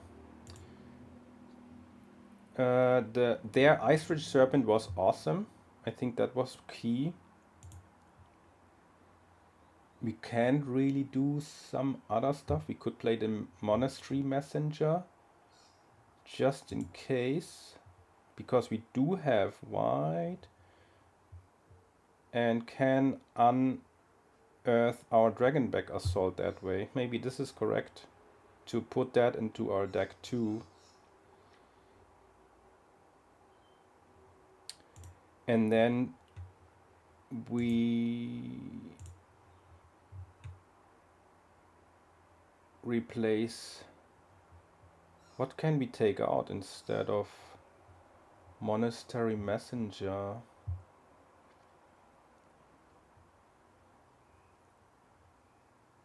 their Ice Ridge Serpent was awesome. I think that was key. We can't really do some other stuff. We could play the Monastery Messenger just in case, because we do have white and can unearth our Dragonback Assault that way. Maybe this is correct, to put that into our deck too. And then we replace, what can we take out instead of Monastery Messenger?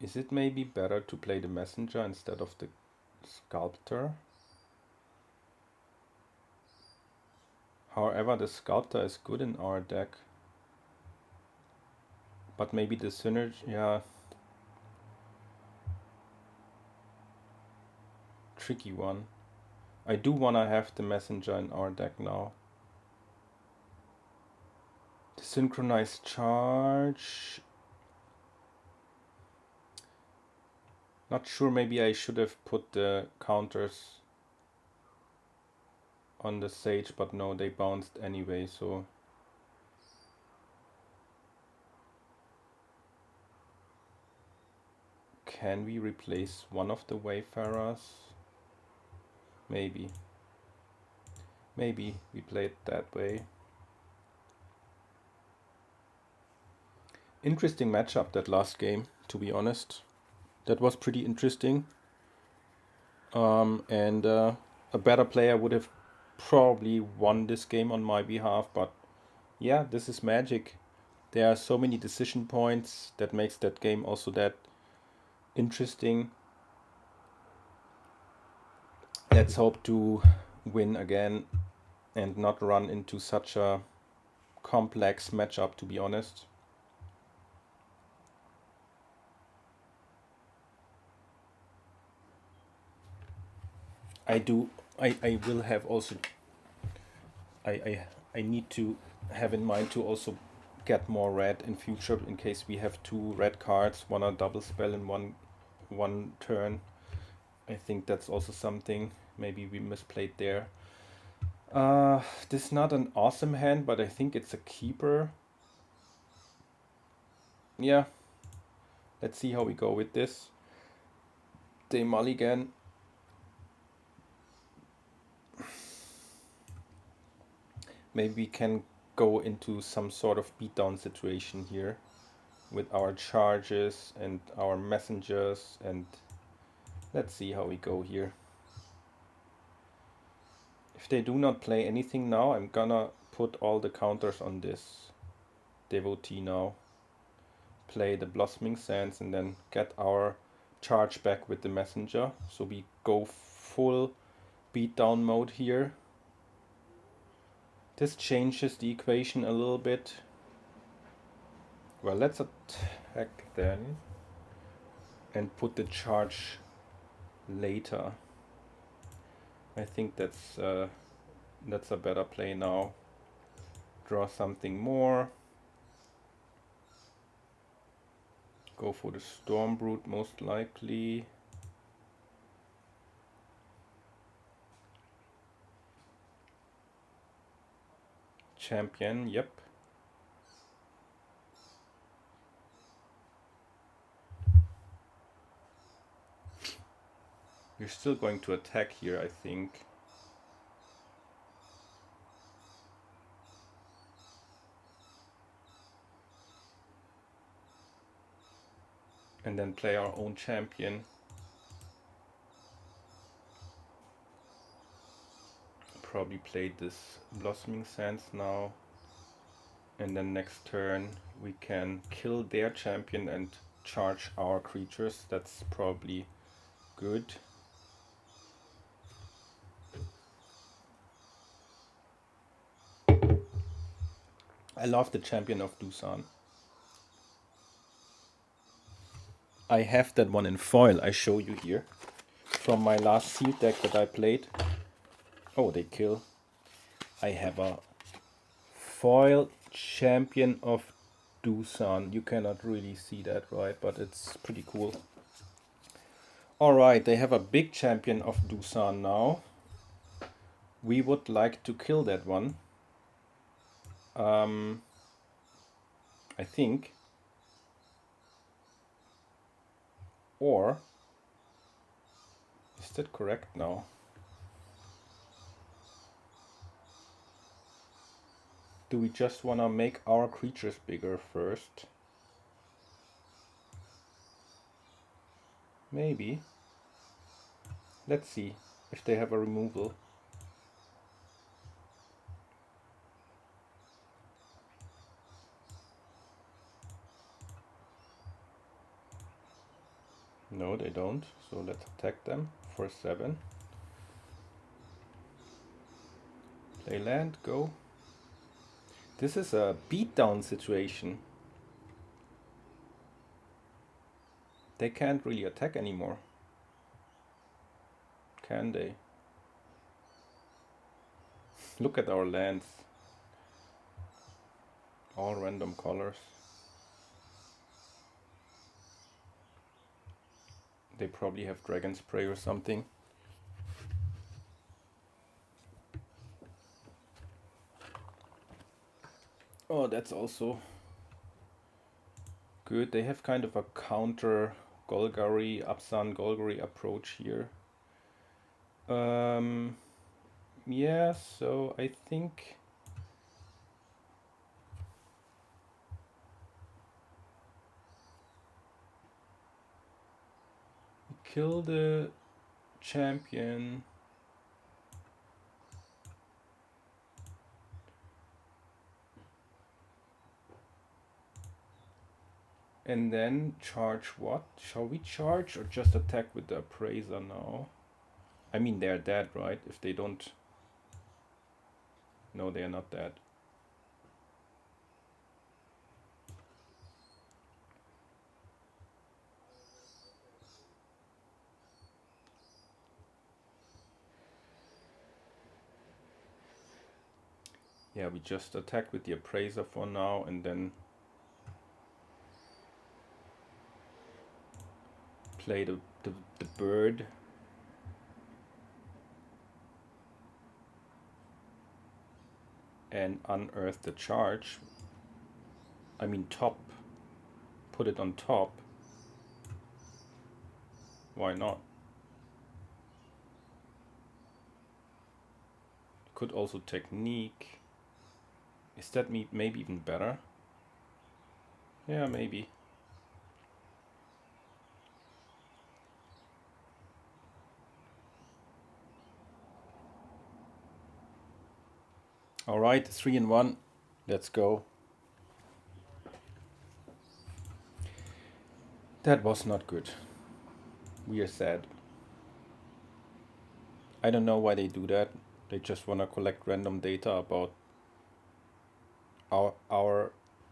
Is it maybe better to play the Messenger instead of the Sculptor? However, the Sculptor is good in our deck. But maybe the Synergy, yeah. Tricky one. I do wanna have the Messenger in our deck now. The Synchronized Charge. Not sure, maybe I should have put the counters on the Sage, but no, they bounced anyway, so. Can we replace one of the Wayfarers? Maybe. Maybe we play it that way. Interesting matchup that last game, to be honest. That was pretty interesting. And a better player would have probably won this game on my behalf, but yeah, this is Magic. There are so many decision points that makes that game also that interesting. Let's hope to win again and not run into such a complex matchup, to be honest. I will have also, I need to have in mind to also get more red in future in case we have two red cards, one a double spell in one turn. I think that's also something maybe we misplayed there. This is not an awesome hand, but I think it's a keeper. Yeah, let's see how we go with this. They mulligan. Maybe we can go into some sort of beatdown situation here with our charges and our messengers, and let's see how we go here. If they do not play anything now, I'm gonna put all the counters on this devotee now. Play the Blossoming Sands and then get our charge back with the messenger. So we go full beatdown mode here. This changes the equation a little bit. Well, let's attack then and put the charge later. I think that's a better play now. Draw something more. Go for the Stormbrood most likely. Champion, yep. We're still going to attack here, I think. And then play our own champion. Probably play this Blossoming Sands now. And then next turn we can kill their champion and charge our creatures. That's probably good. I love the Champion of Dusan. I have that one in foil, I show you here. From my last sealed deck that I played. Oh, they kill. I have a foil Champion of Dusan. You cannot really see that, right? But it's pretty cool. Alright, they have a big Champion of Dusan now. We would like to kill that one. I think. Or is that correct now? Do we just want to make our creatures bigger first? Maybe. Let's see if they have a removal. No, they don't. So let's attack them for 7. Play land, go. This is a beatdown situation. They can't really attack anymore. Can they? Look at our lands. All random colors. They probably have Dragon Spray or something. Oh, that's also good. They have kind of a counter Golgari, Absan Golgari approach here. Yeah, so I think we kill the champion. And then charge what? Shall we charge or just attack with the appraiser now? I mean, they're dead, right? If they don't... No, they're not dead. Yeah, we just attack with the Appraiser for now, and then play the bird. And unearth the charge. I mean top. Put it on top. Why not? Could also technique. Is that maybe even better? Yeah, maybe. All right, 3-1. Let's go. That was not good. We are sad. I don't know why they do that. They just want to collect random data about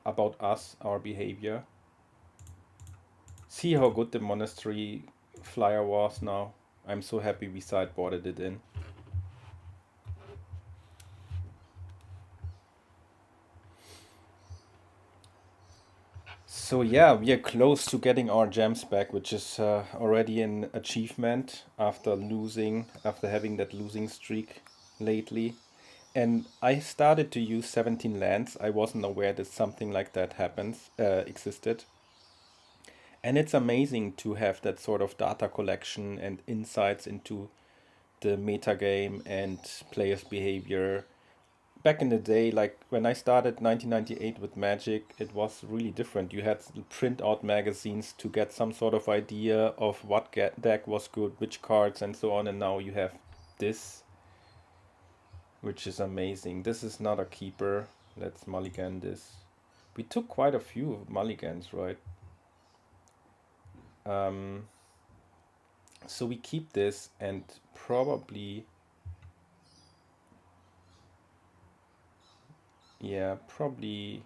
about us, our behavior. See how good the monastery flyer was now. I'm so happy we sideboarded it in. So yeah, we are close to getting our gems back, which is already an achievement after having that losing streak lately. And I started to use 17 lands. I wasn't aware that something like that existed. And it's amazing to have that sort of data collection and insights into the metagame and players' behavior. Back in the day, like when I started 1998 with Magic, it was really different. You had to print out magazines to get some sort of idea of what deck was good, which cards, and so on. And now you have this, which is amazing. This is not a keeper. Let's mulligan this. We took quite a few mulligans, right? So we keep this and probably... Yeah, probably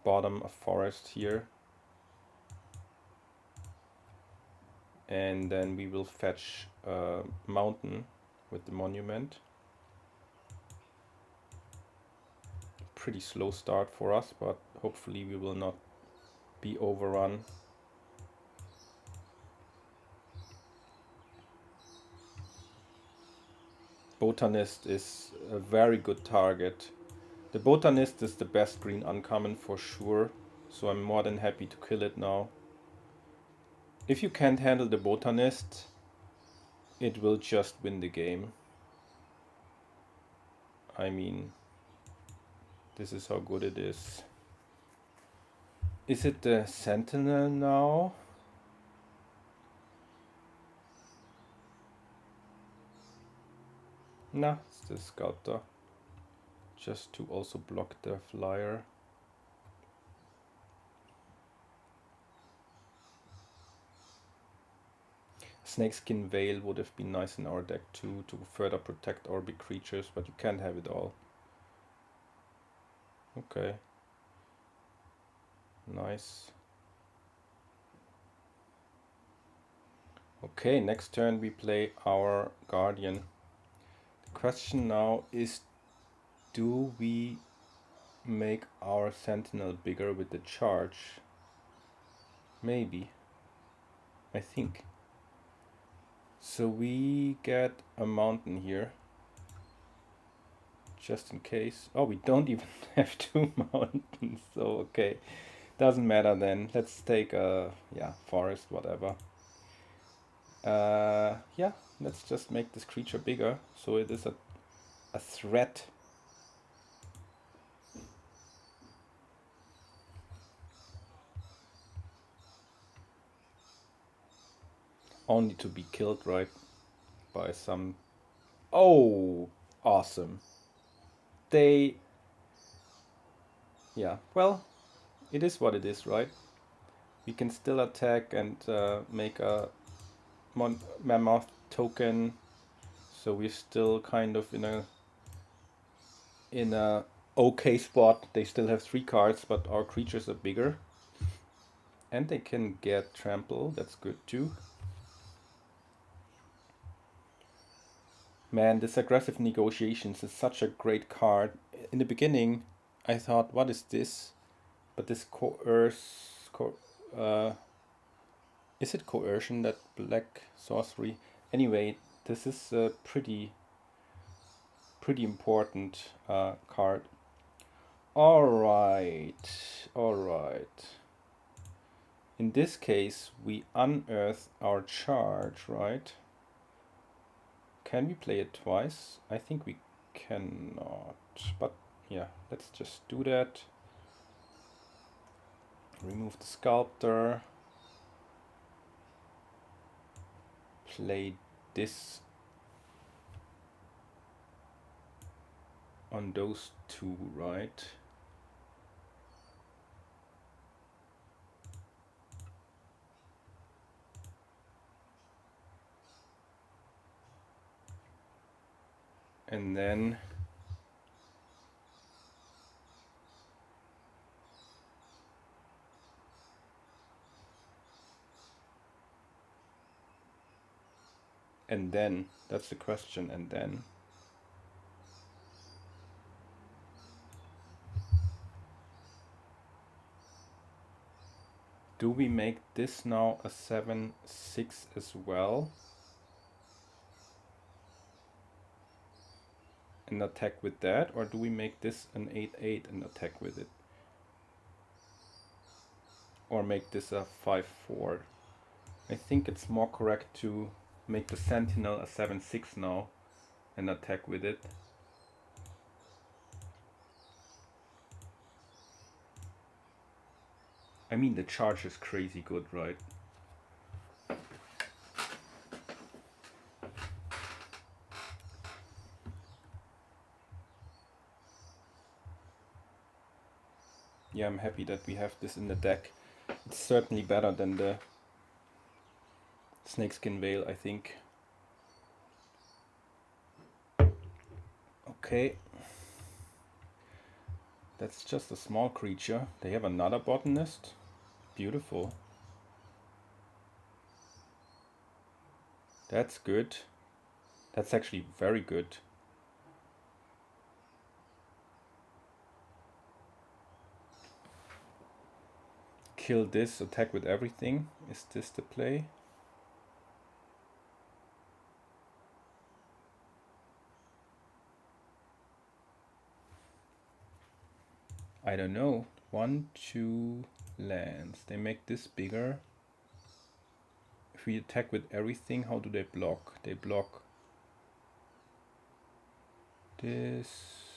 bottom a forest here. And then we will fetch a mountain with the monument. Pretty slow start for us, but hopefully we will not be overrun. Botanist is a very good target. The Botanist is the best green uncommon for sure, so I'm more than happy to kill it now. If you can't handle the Botanist, it will just win the game. I mean, this is how good it is. Is it the Sentinel now? Nah, it's the Scouter. Just to also block the flyer. Snakeskin Veil would have been nice in our deck too, to further protect our big creatures, but you can't have it all. Okay. Nice. Okay, next turn we play our Guardian. The question now is, do we make our Sentinel bigger with the charge? Maybe. I think. So we get a mountain here. Just in case. Oh, we don't even have 2 mountains. So, okay. Doesn't matter then. Let's take a, forest, whatever. Yeah, let's just make this creature bigger. So it is a threat. Only to be killed, right? By some... Oh, awesome. They... Yeah, well, it is what it is, right? We can still attack and make a mammoth token, so we're still kind of in a okay spot. They still have 3 cards, but our creatures are bigger. And they can get trample, that's good too. Man, this aggressive negotiations is such a great card. In the beginning, I thought, what is this? But this is it coercion, that black sorcery? Anyway, this is a pretty important card. Alright. In this case, we unearth our charge, right? Can we play it twice? I think we cannot. But yeah, let's just do that. Remove the sculptor. Play this on those 2, right? And then that's the question. And then do we make this now a 7/6 as well and attack with that, or do we make this an 8/8 and attack with it, or make this a 5/4? I think it's more correct to make the Sentinel a 7/6 now and attack with it. I mean, the charge is crazy good, right? Yeah, I'm happy that we have this in the deck. It's certainly better than the Snakeskin Veil, I think. Okay. That's just a small creature. They have another botanist. Beautiful. That's good. That's actually very good. Kill this, attack with everything. Is this the play? I don't know. 1, 2 lands. They make this bigger. If we attack with everything, how do they block? They block this.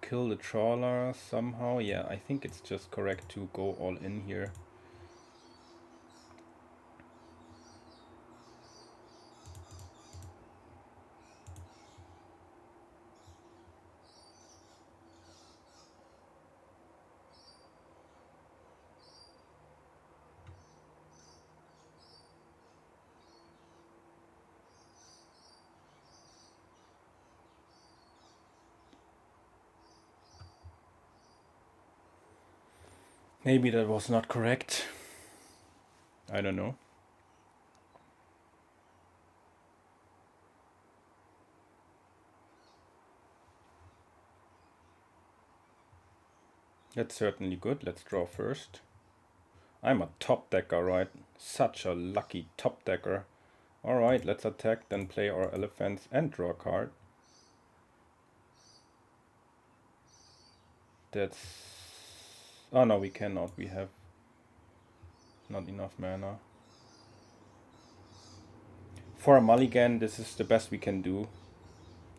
Kill the trawler somehow. Yeah, I think it's just correct to go all in here. Maybe that was not correct. I don't know. That's certainly good. Let's draw first. I'm a top decker, right? Such a lucky top decker. Alright, let's attack, then play our elephants and draw a card. That's... oh no, we cannot. We have not enough mana. For a mulligan, this is the best we can do.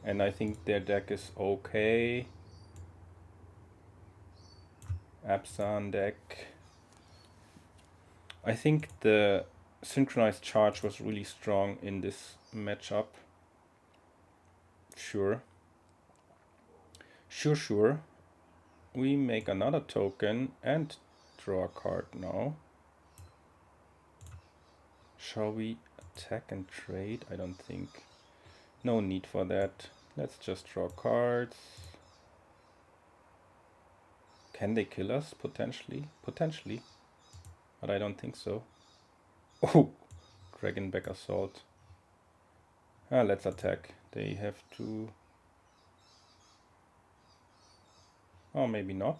And I think their deck is okay. Absan deck. I think the synchronized charge was really strong in this matchup. Sure. We make another token and draw a card now. Shall we attack and trade? I don't think. No need for that. Let's just draw cards. Can they kill us? Potentially. Potentially. But I don't think so. Oh! Dragonback Assault. Let's attack. They have to... Oh, maybe not.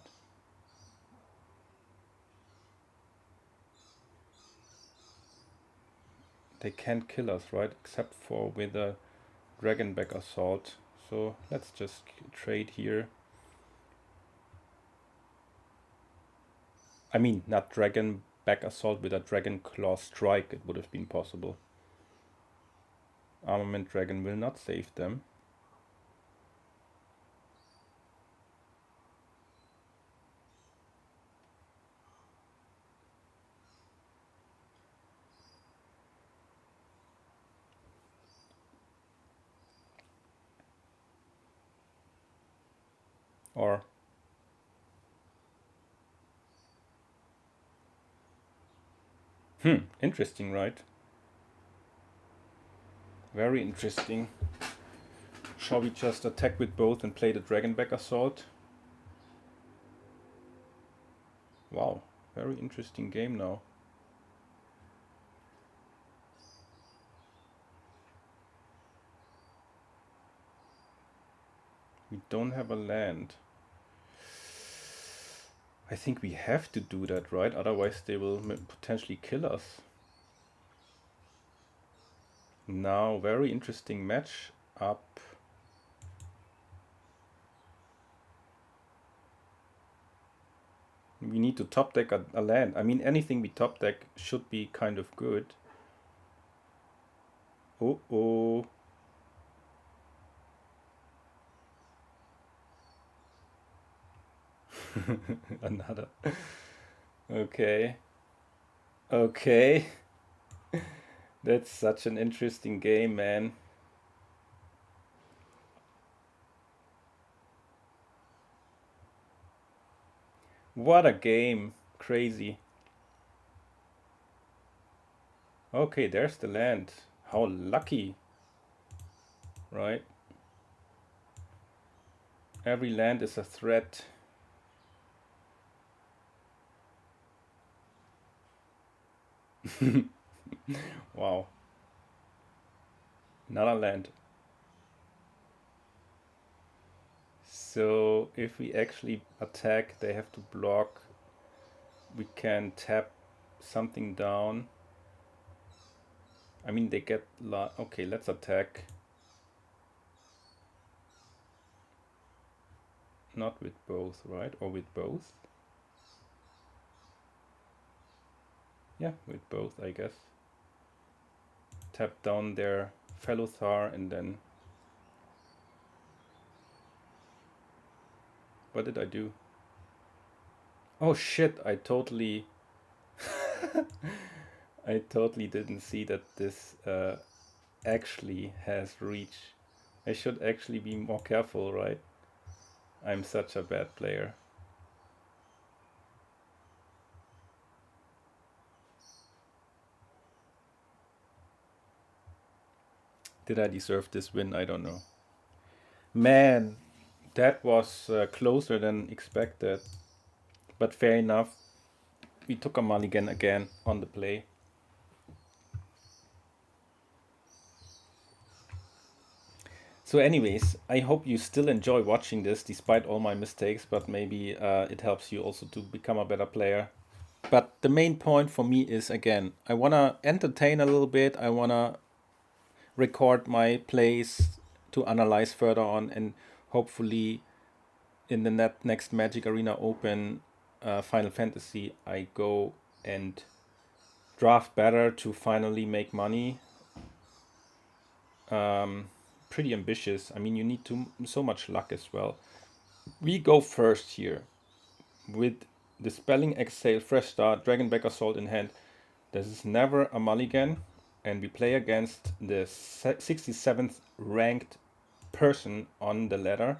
They can't kill us, right? Except for with a Dragonback Assault. So let's just trade here. I mean, not Dragonback Assault with a Dragon Claw Strike. It would have been possible. Armament Dragon will not save them. Or interesting, right? Very interesting. Shall we just attack with both and play the Dragonback Assault? Wow, very interesting game now. We don't have a land. I think we have to do that, right? Otherwise they will potentially kill us. Now, very interesting match up. We need to top deck a land. I mean, anything we top deck should be kind of good. Oh. Another. Okay. Okay. That's such an interesting game, man. What a game. Crazy. Okay, there's the land. How lucky. Right? Every land is a threat. Wow. Not a land. So if we actually attack, they have to block. We can tap something down. I mean, they get... Okay, let's attack. Not with both, right? Or with both? Yeah, with both, I guess. Tap down their fellow Thar and then... What did I do? Oh shit, I totally didn't see that this actually has reach. I should actually be more careful, right? I'm such a bad player. Did I deserve this win? I don't know. Man, that was closer than expected. But fair enough. We took a mulligan again on the play. So anyways, I hope you still enjoy watching this despite all my mistakes, but maybe it helps you also to become a better player. But the main point for me is, again, I want to entertain a little bit. I want to record my plays to analyze further on, and hopefully in the next Magic Arena Open Final Fantasy, I go and draft better to finally make money. Pretty ambitious. I mean, you need so much luck as well. We go first here with Dispelling Exhale, Fresh Start, Dragonback Assault in hand. This is never a mulligan, and we play against the 67th ranked person on the ladder.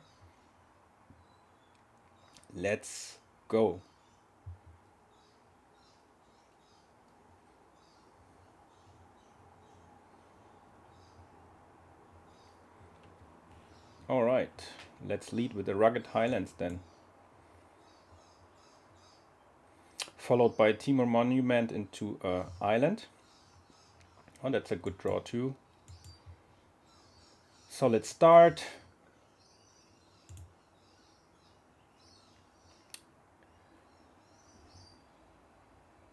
Let's go. Alright, let's lead with the Rugged Highlands then. Followed by Timor Monument into Island. Oh, that's a good draw too. Solid start.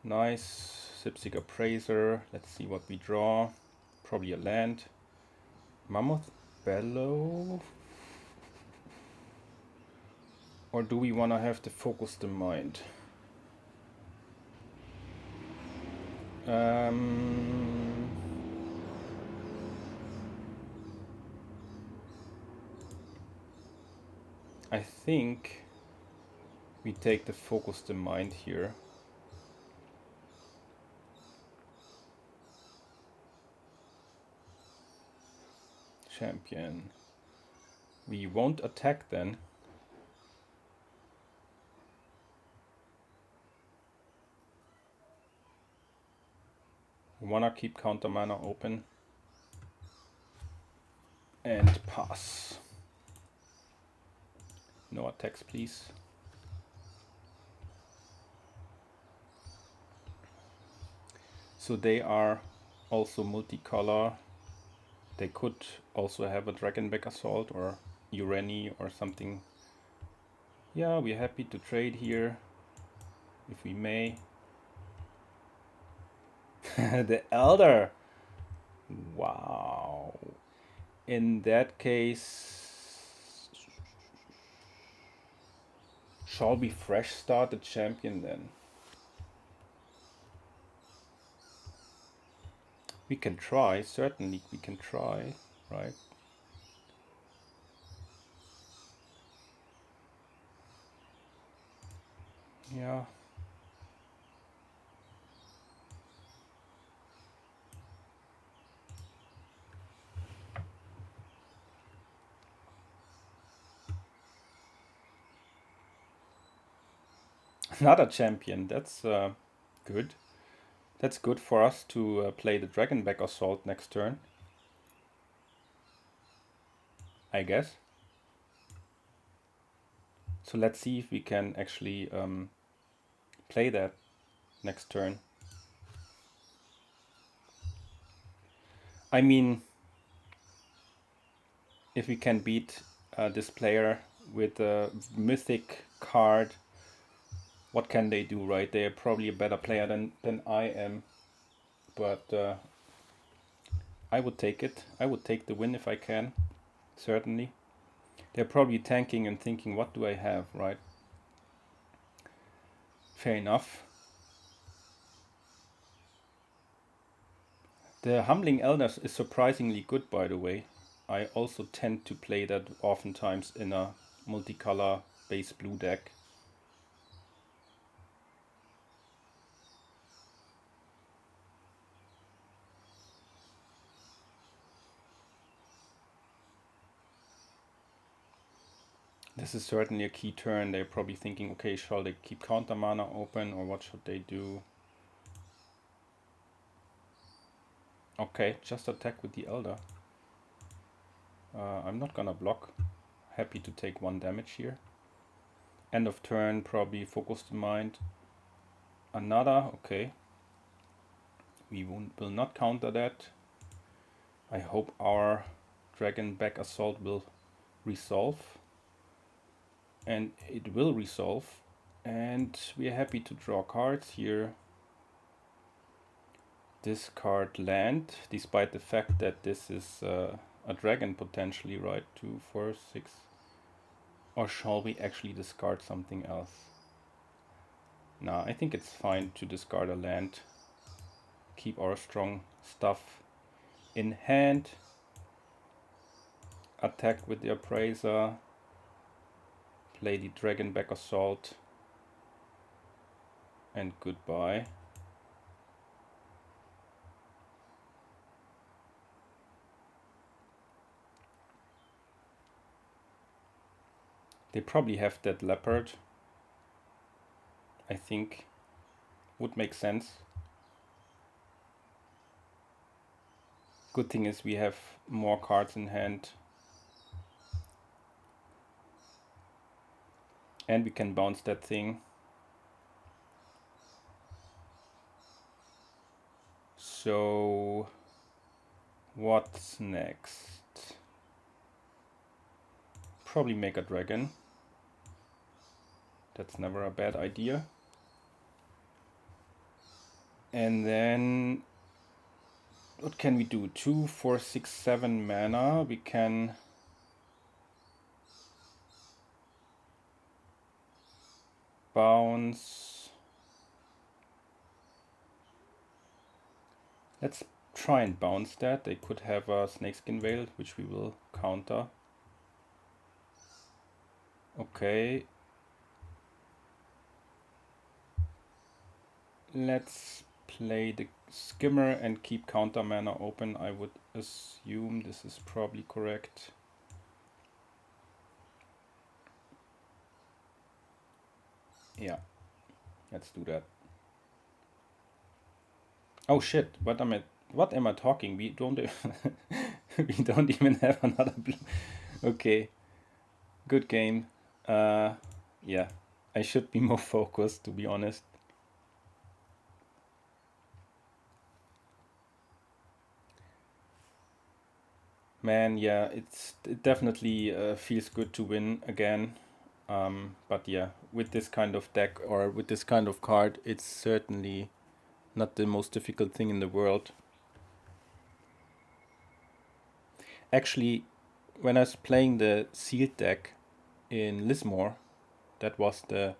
Nice. Sipsig Appraiser. Let's see what we draw. Probably a land. Mammoth Bellow. Or do we want to have the focused mind? I think we take the focused mind here. Champion. We won't attack then. We wanna keep counter mana open. And pass. No attacks, please. So they are also multicolor. They could also have a Dragonback Assault or Urani or something. Yeah, we're happy to trade here, if we may. The Elder! Wow. In that case, shall we fresh start the champion then? We can try, certainly we can try, right? Yeah. Another champion, that's good. That's good for us to play the Dragonback Assault next turn, I guess. So let's see if we can actually play that next turn. I mean, if we can beat this player with a Mythic card, what can they do, right? They are probably a better player than I am, but I would take it. I would take the win if I can, certainly. They're probably tanking and thinking, what do I have, right? Fair enough. The Humbling Elders is surprisingly good, by the way. I also tend to play that oftentimes in a multicolor base blue deck. This is certainly a key turn. They're probably thinking, okay, shall they keep counter mana open or what should they do? Okay, just attack with the Elder. I'm not gonna block. Happy to take 1 damage here. End of turn, probably focused mind. Another, okay. We will not counter that. I hope our Dragonback Assault will resolve. And it will resolve. And we are happy to draw cards here. Discard land, despite the fact that this is a dragon potentially, right? 2, 4, 6. Or shall we actually discard something else? Nah, I think it's fine to discard a land. Keep our strong stuff in hand. Attack with the Appraiser. Play the Dragonback Assault. And goodbye. They probably have that leopard. I think would make sense. Good thing is we have more cards in hand. And we can bounce that thing. So what's next? Probably make a dragon. That's never a bad idea. And then what can we do? 2, 4, 6, 7 mana. We can bounce. Let's try and bounce that. They could have a Snakeskin Veil, which we will counter. Okay. Let's play the Skimmer and keep counter mana open. I would assume this is probably correct. Yeah, let's do that. Oh shit! What am I talking? We don't we don't even have another blue. Okay, good game. Yeah, I should be more focused, to be honest. Man, yeah, it definitely feels good to win again. But yeah, with this kind of deck or with this kind of card, it's certainly not the most difficult thing in the world. Actually, when I was playing the sealed deck in Lismore, that was the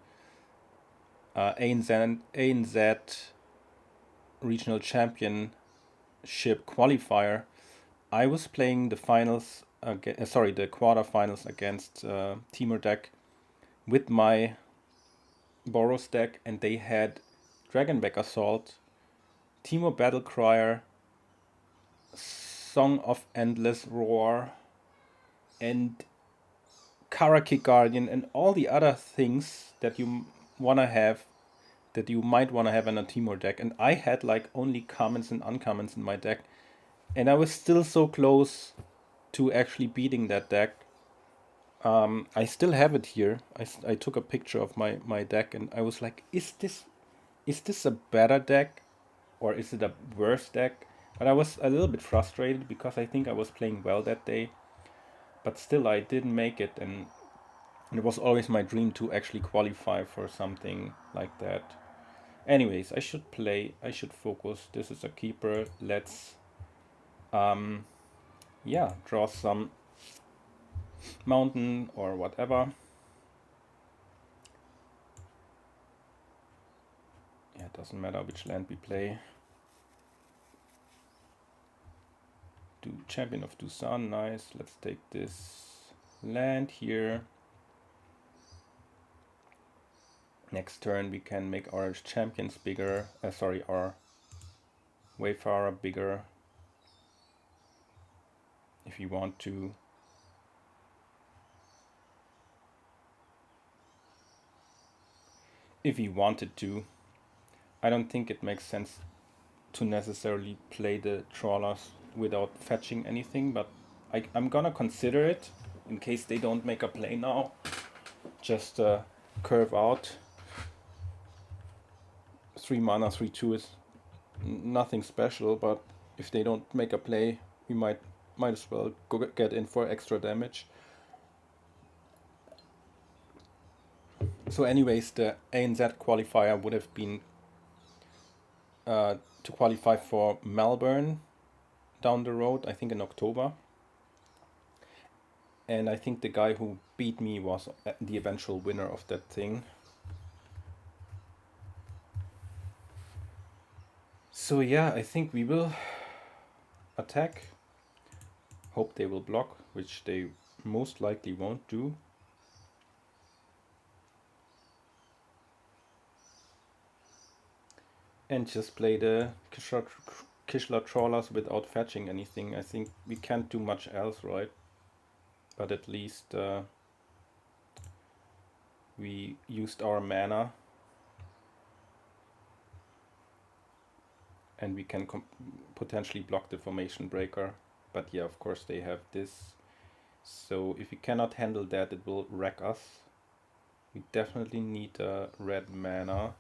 ANZ Regional Championship qualifier. I was playing the finals, the quarterfinals against Teamer deck with my Boros deck, and they had Dragonback Assault, Teemo Battlecrier, Song of Endless Roar, and Karaki Guardian, and all the other things that you wanna have, that you might wanna have in a Teemo deck. And I had like only commons and uncommons in my deck, and I was still so close to actually beating that deck. I still have it here. I took a picture of my deck, and I was like, is this a better deck or is it a worse deck? But I was a little bit frustrated because I think I was playing well that day, but still I didn't make it, and it was always my dream to actually qualify for something like that. Anyways, I should focus. This is a keeper. Let's yeah, draw some mountain or whatever. Yeah, it doesn't matter which land we play. Do Champion of Dusan, nice. Let's take this land here. Next turn we can make our champions bigger. Our Wayfarer bigger if you want to. If you wanted to. I don't think it makes sense to necessarily play the trawlers without fetching anything, but I'm gonna consider it in case they don't make a play now. Just curve out. 3 mana, 3/2 is nothing special, but if they don't make a play, we might as well go get in for extra damage. So anyways, the ANZ qualifier would have been to qualify for Melbourne down the road, I think in October. And I think the guy who beat me was the eventual winner of that thing. So yeah, I think we will attack. Hope they will block, which they most likely won't do. And just play the Kishla Trawlers without fetching anything. I think we can't do much else, right? But at least we used our mana. And we can potentially block the formation breaker. But yeah, of course they have this. So if we cannot handle that, it will wreck us. We definitely need a red mana.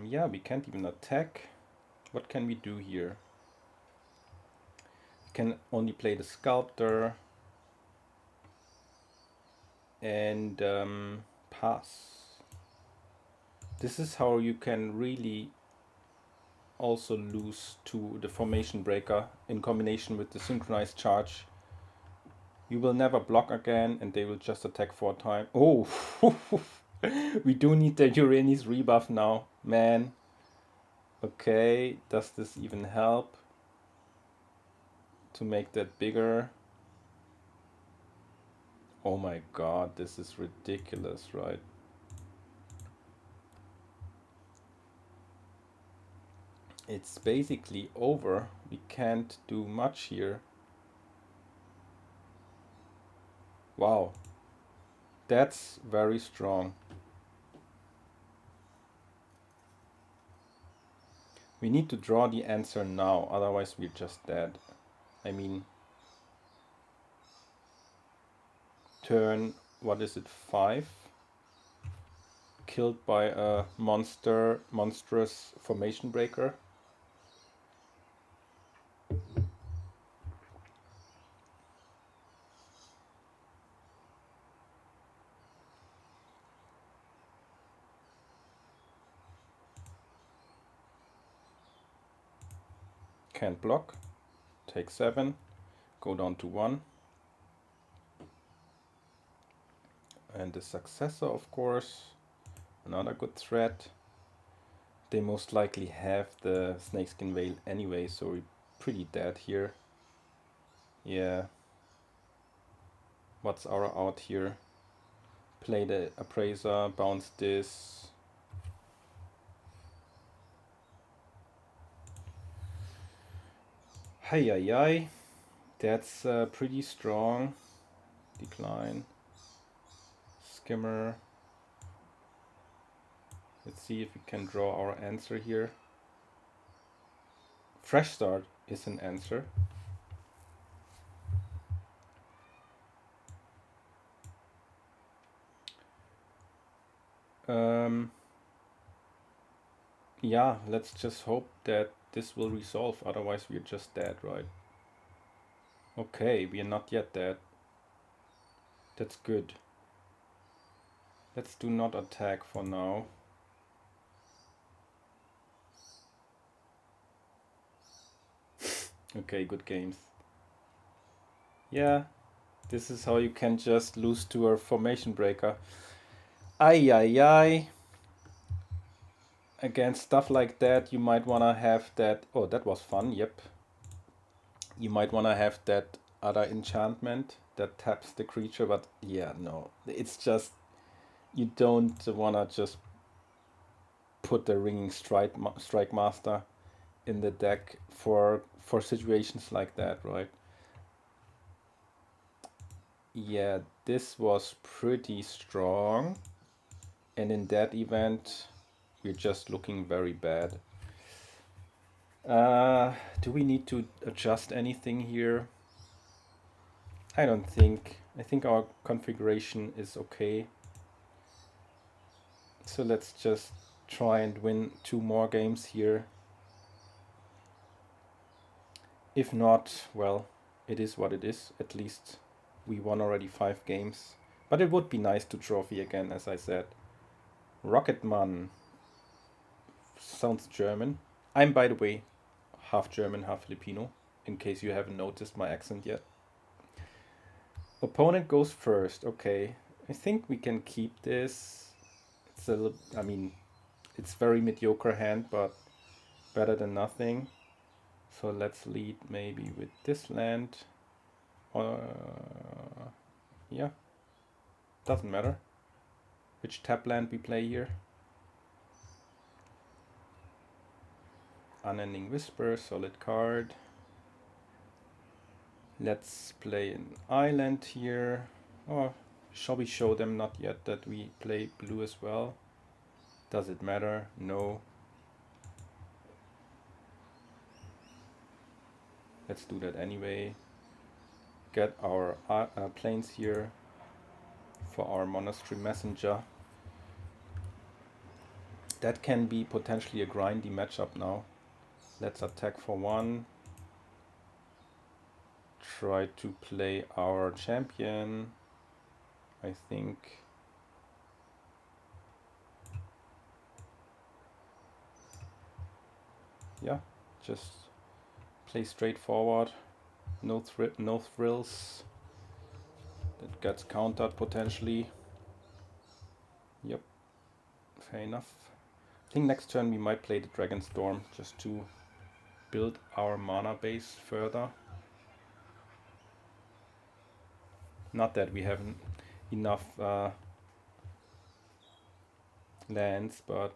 Yeah, we can't even attack. What can we do here? We can only play the Sculptor and pass. This is how you can really also lose to the Formation Breaker in combination with the Synchronized Charge. You will never block again and they will just attack 4 times. Oh, we do need the Uranus rebuff now, man. Okay, does this even help to make that bigger? Oh my god, this is ridiculous, right? It's basically over. We can't do much here. Wow, that's very strong. We need to draw the answer now, otherwise we're just dead. I mean, turn, what is it, 5? Killed by a monstrous Formation Breaker. Can't block. Take 7. Go down to 1. And the successor, of course, another good threat. They most likely have the Snakeskin Veil anyway, so we're pretty dead here. Yeah. What's our out here? Play the Appraiser, bounce this. Hey, that's pretty strong. Decline. Skimmer. Let's see if we can draw our answer here. Fresh Start is an answer. Yeah, let's just hope that this will resolve, otherwise we're just dead, right? Okay, we are not yet dead. That's good. Let's do not attack for now. Okay, good games. Yeah, this is how you can just lose to a Formation Breaker. Ay. Against stuff like that, you might want to have that. Oh, that was fun, yep. You might want to have that other enchantment that taps the creature, but yeah, no. It's just, you don't want to just put the Ringing Strike Master in the deck for situations like that, right? Yeah, this was pretty strong. And in that event, we're just looking very bad. Do we need to adjust anything here? I don't think. I think our configuration is okay. So let's just try and win 2 more games here. If not, well, it is what it is. At least we won already 5 games. But it would be nice to trophy again, as I said. Rocketman. Sounds German. I'm, by the way, half German, half Filipino, in case you haven't noticed my accent yet. Opponent goes first. Okay. I think we can keep this. It's a little, I mean, it's very mediocre hand, but better than nothing. So let's lead maybe with this land. Yeah. Doesn't matter which tap land we play here. Unending Whisper, solid card. Let's play an island here. Or shall we show them? Not yet, that we play blue as well. Does it matter? No. Let's do that anyway. get our planes here for our monastery messenger. That can be potentially a grindy matchup now. Let's attack for 1. Try to play our champion, I think. Yeah, just play straightforward. No thrills. That gets countered potentially. Yep, fair enough. I think next turn we might play the Dragon Storm just to build our mana base further. Not that we have enough lands, but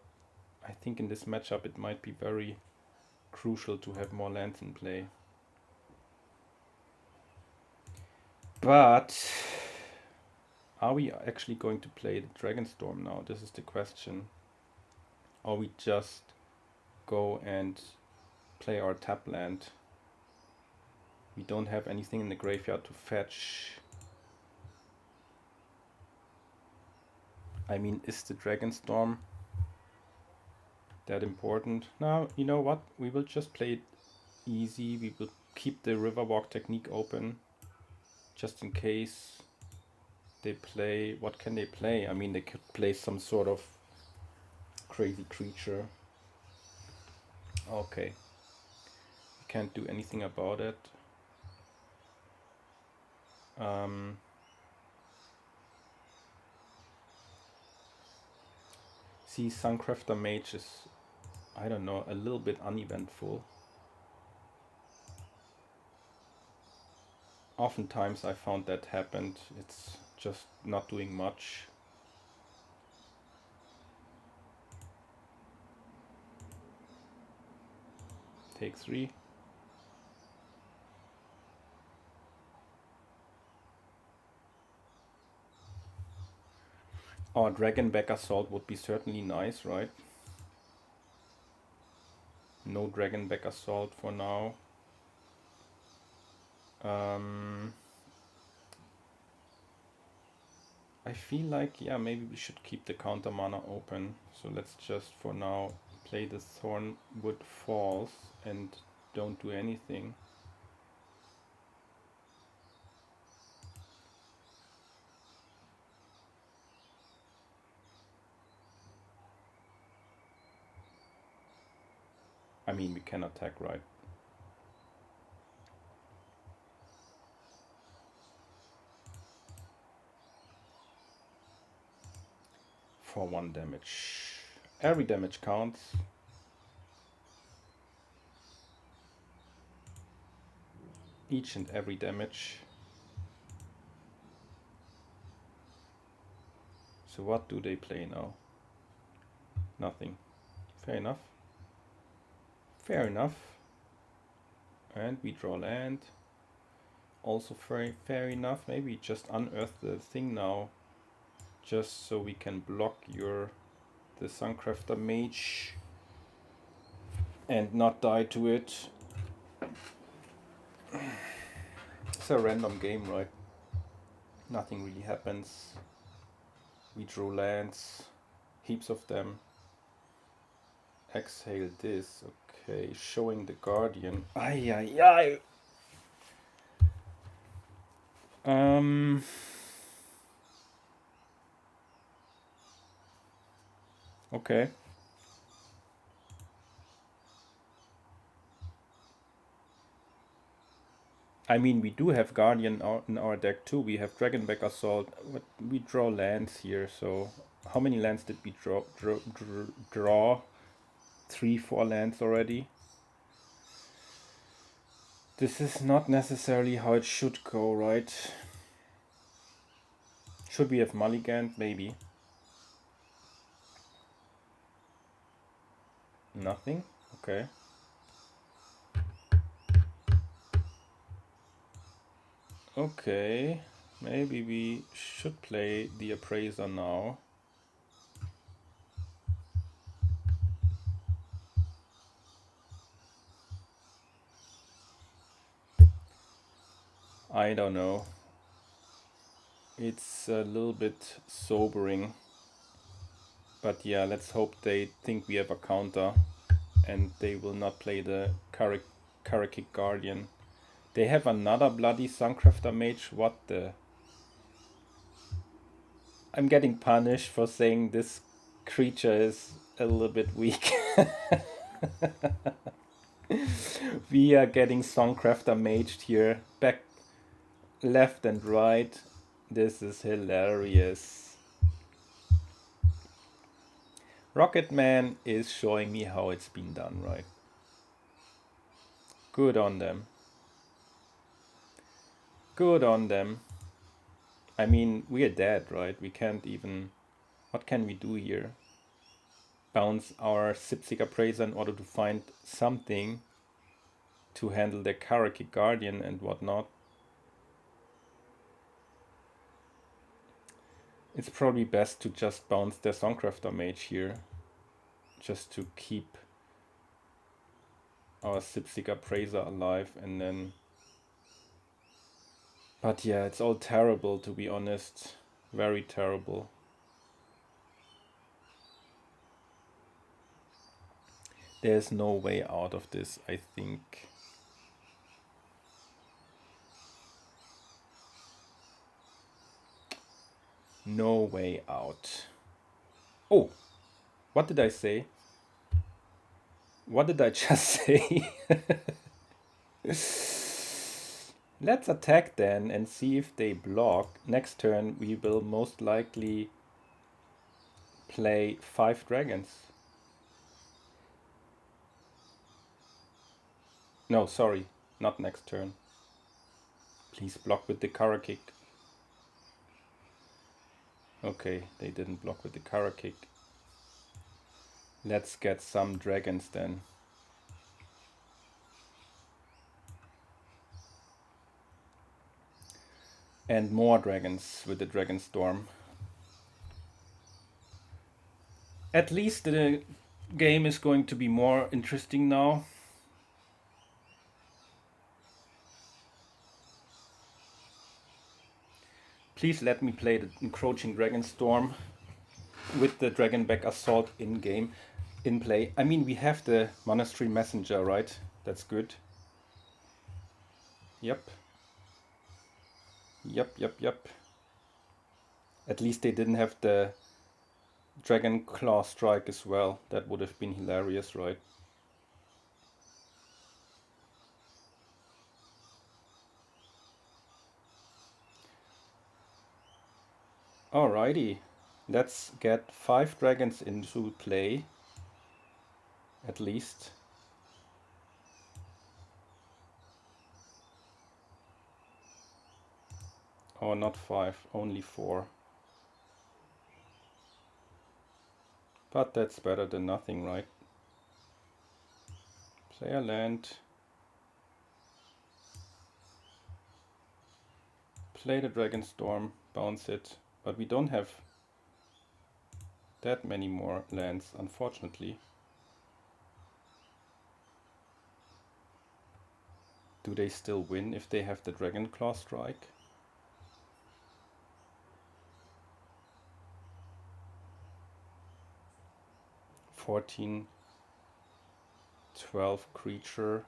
I think in this matchup it might be very crucial to have more lands in play. But are we actually going to play the Dragon Storm now? This is the question. Or we just go and play our tap land. We don't have anything in the graveyard to fetch. I mean, is the Dragon Storm that important? No, you know what? We will just play it easy. We will keep the Riverwalk technique open just in case they play. What can they play? I mean, they could play some sort of crazy creature. Okay. We can't do anything about it. See, Suncrafter Mage is, I don't know, a little bit uneventful. Oftentimes I found that happened. It's just not doing much. Take 3. Or Dragonback Assault would be certainly nice, right? No Dragonback Assault for now. I feel like, yeah, maybe we should keep the counter mana open. So let's just for now play the Thornwood Falls and don't do anything. I mean, we can attack, right? For 1 damage. Every damage counts. Each and every damage. So what do they play now? Nothing. Fair enough. Fair enough. And we draw land. Also fair enough. Maybe just unearth the thing now. Just so we can block the Suncrafter Mage and not die to it. It's a random game, right? Nothing really happens. We draw lands, heaps of them. Exhale this. Okay, showing the Guardian. Ay, ay, ay. Okay. I mean, we do have Guardian in our deck too. We have Dragonback Assault. We draw lands here, so how many lands did we draw? 3, 4 lands already. This is not necessarily how it should go, right? Should we have mulliganed? Maybe. Nothing? Okay. Okay, maybe we should play the Appraiser now. I don't know. It's a little bit sobering. But yeah, let's hope they think we have a counter and they will not play the Karakik Guardian. They have another bloody Suncrafter Mage. What the? I'm getting punished for saying this creature is a little bit weak. We are getting Songcrafter maged here, back, left and right. This is hilarious. Rocketman is showing me how it's been done, right? Good on them. Good on them. I mean, we are dead, right? We can't even... What can we do here? Bounce our Sipsig Appraiser in order to find something to handle the Karakik Guardian and whatnot. It's probably best to just bounce the Songcrafter Mage here, just to keep our Sipsig Appraiser alive, and then... But yeah, it's all terrible, to be honest. Very terrible. There's no way out of this, I think. No way out. Oh, what did I say? What did I just say? Let's attack then and see if they block. Next turn we will most likely play 5 dragons. No, sorry, not next turn. Please block with the Karakik. Okay, they didn't block with the Karakik. Let's get some dragons then. And more dragons with the Dragon Storm. At least the game is going to be more interesting now. Please let me play the Encroaching Dragon Storm with the Dragonback Assault in-game, in play. I mean, we have the Monastery Messenger, right? That's good. Yep. Yep. At least they didn't have the Dragon Claw Strike as well. That would have been hilarious, right? Alrighty. Let's get 5 dragons into play. At least. Oh, not 5, only 4. But that's better than nothing, right? Play a land. Play the Dragon Storm, bounce it. But we don't have that many more lands, unfortunately. Do they still win if they have the Dragon Claw Strike? (14, 12 creature.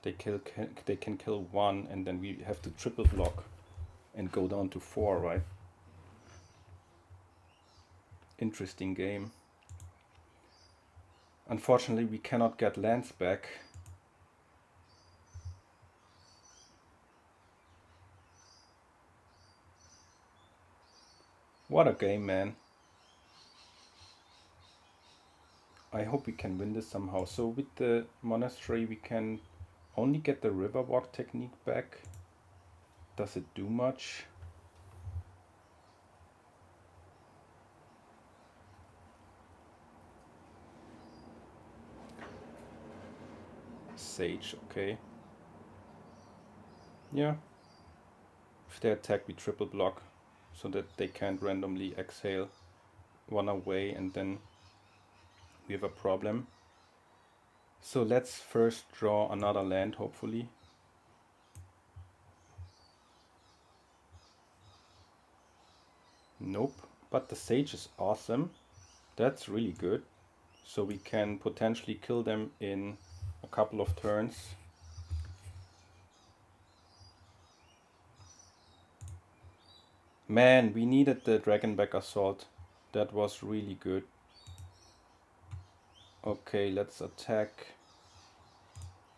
They can kill 1, and then we have to triple block and go down to 4, right? Interesting game. Unfortunately, we cannot get lands back. What a game, man. I hope we can win this somehow. So with the Monastery we can only get the Riverwalk technique back. Does it do much? Sage, okay. Yeah. If they attack we triple block so that they can't randomly exhale 1 away and then we have a problem. So let's first draw another land, hopefully. Nope, but the Sage is awesome. That's really good. So we can potentially kill them in a couple of turns. Man, we needed the Dragonback Assault. That was really good. Okay, let's attack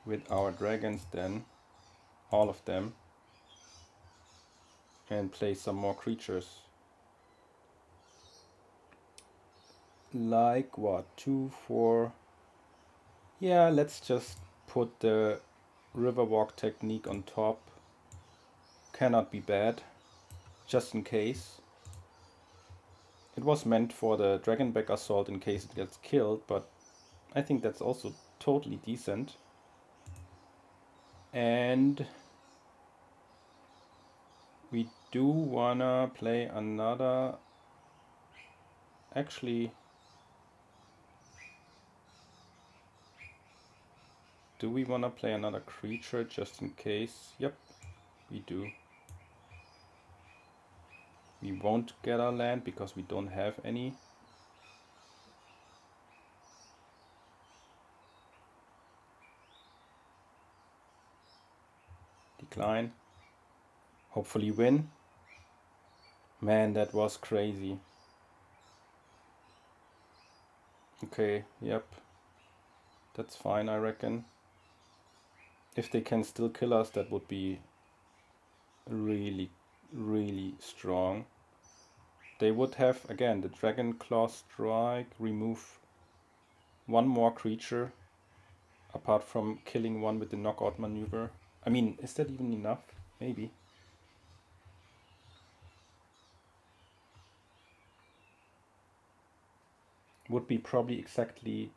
with our dragons then. All of them. And play some more creatures. Like what? 2, 4. Yeah, let's just put the Riverwalk technique on top. Cannot be bad. Just in case. It was meant for the Dragonback Assault in case it gets killed, but I think that's also totally decent. And we do wanna play another... Actually, do we wanna play another creature just in case? Yep, we do. We won't get our land because we don't have any. Decline. Hopefully win. Man, that was crazy. Okay, yep. That's fine, I reckon. If they can still kill us, that would be really, really strong. They would have, again, the Dragon Claw Strike, remove one more creature, apart from killing one with the knockout maneuver. I mean, is that even enough? Maybe. Would be probably exactly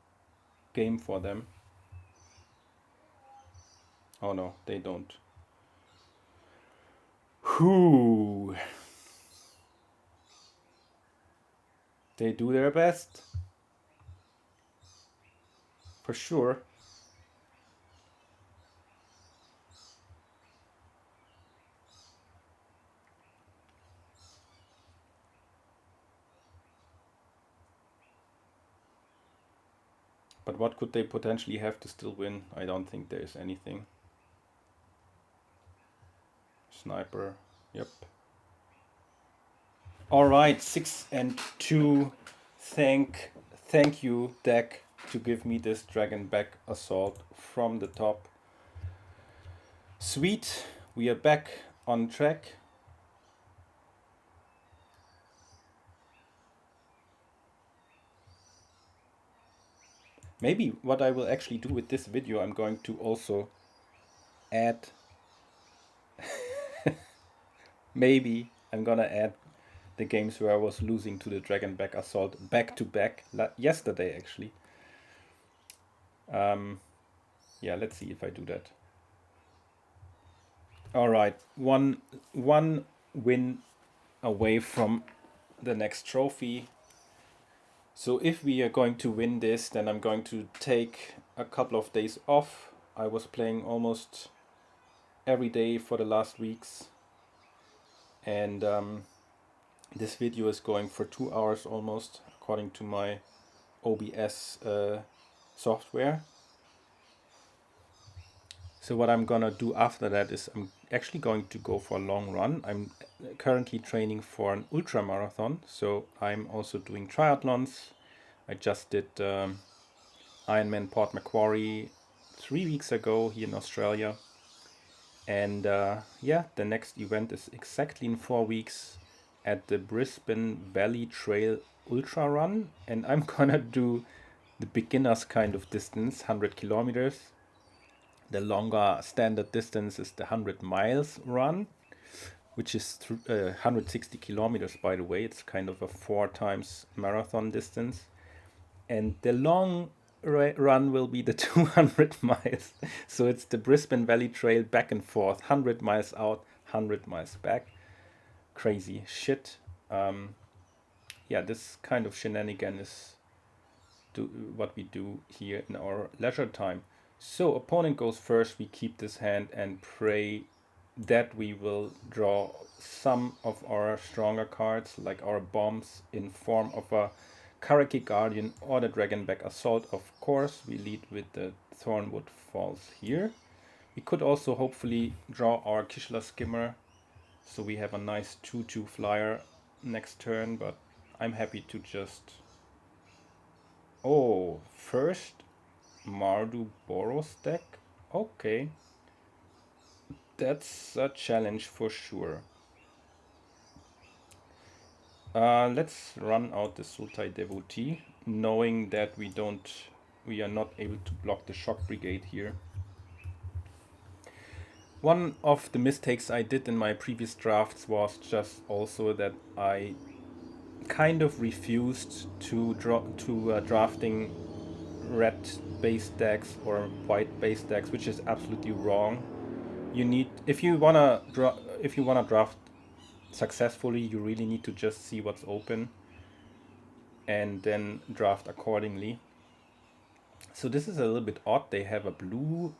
game for them. Oh no, they don't. Whew. They do their best. For sure. But what could they potentially have to still win? I don't think there is anything. Sniper, yep. Alright, 6 and 2. Thank you, deck, to give me this Dragonback Assault from the top. Sweet, we are back on track. Maybe what I will actually do with this video, I'm going to also add... Maybe I'm gonna add the games where I was losing to the Dragonback Assault back to back, yesterday actually. Yeah, let's see if I do that. Alright, one win away from the next trophy. So if we are going to win this, then I'm going to take a couple of days off. I was playing almost every day for the last weeks. And this video is going for 2 hours almost, according to my OBS software. So what I'm gonna do after that is I'm actually going to go for a long run. I'm currently training for an ultra marathon, so I'm also doing triathlons. I just did Ironman Port Macquarie 3 weeks ago here in Australia. And yeah, the next event is exactly in 4 weeks at the Brisbane Valley Trail Ultra Run. And I'm gonna do the beginner's kind of distance, 100 kilometers. The longer standard distance is the 100 miles run, which is 160 kilometers, by the way. It's kind of a 4 times marathon distance. And the long run will be the 200 miles. So it's the Brisbane Valley Trail back and forth, 100 miles out, 100 miles back. Crazy shit. Yeah, this kind of shenanigan is what we do here in our leisure time. So opponent goes first, we keep this hand and pray that we will draw some of our stronger cards, like our bombs, in form of a Karaki Guardian or the Dragonback Assault. Of course, we lead with the Thornwood Falls here. We could also hopefully draw our Kishla Skimmer, so we have a nice 2/2 flyer next turn, but I'm happy to just... Oh, first Mardu Boros deck? Okay. That's a challenge for sure. Let's run out the Sultai Devotee, knowing that we are not able to block the Shock Brigade here. One of the mistakes I did in my previous drafts was just also that I kind of refused to drafting red base decks or white base decks, which is absolutely wrong. You need, if you wanna draft successfully, you really need to just see what's open and then draft accordingly. So this is a little bit odd. They have a blue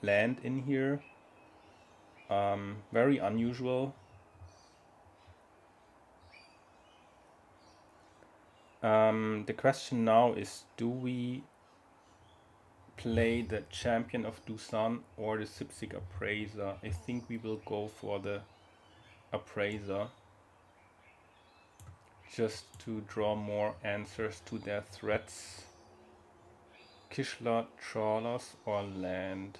land in here. Very unusual. The question now is, do we play the Champion of Dusan or the Sipsig Appraiser? I think we will go for the Appraiser, just to draw more answers to their threats. Kishla, Trawlers or land?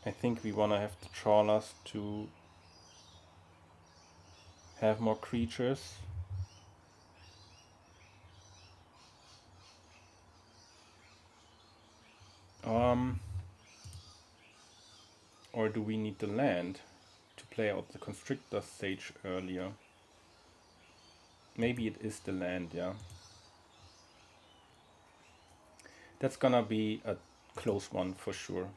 I think we want to have the Trawlers to have more creatures. Or do we need the land to play out the Constrictor stage earlier? Maybe it is the land, yeah. That's gonna be a close one for sure.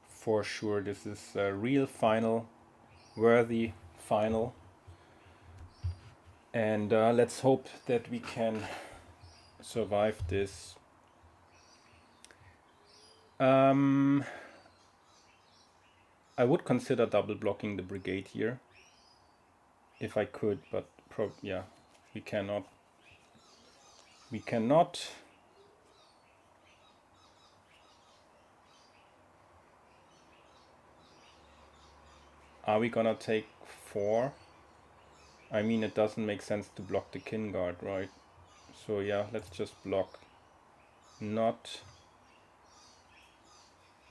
For sure, this is a real final, worthy final. And let's hope that we can survive this. I would consider double blocking the brigade here if I could, but yeah, we cannot. We cannot. Are we gonna take 4? I mean, it doesn't make sense to block the Kin Guard, right? So yeah, let's just block. Not.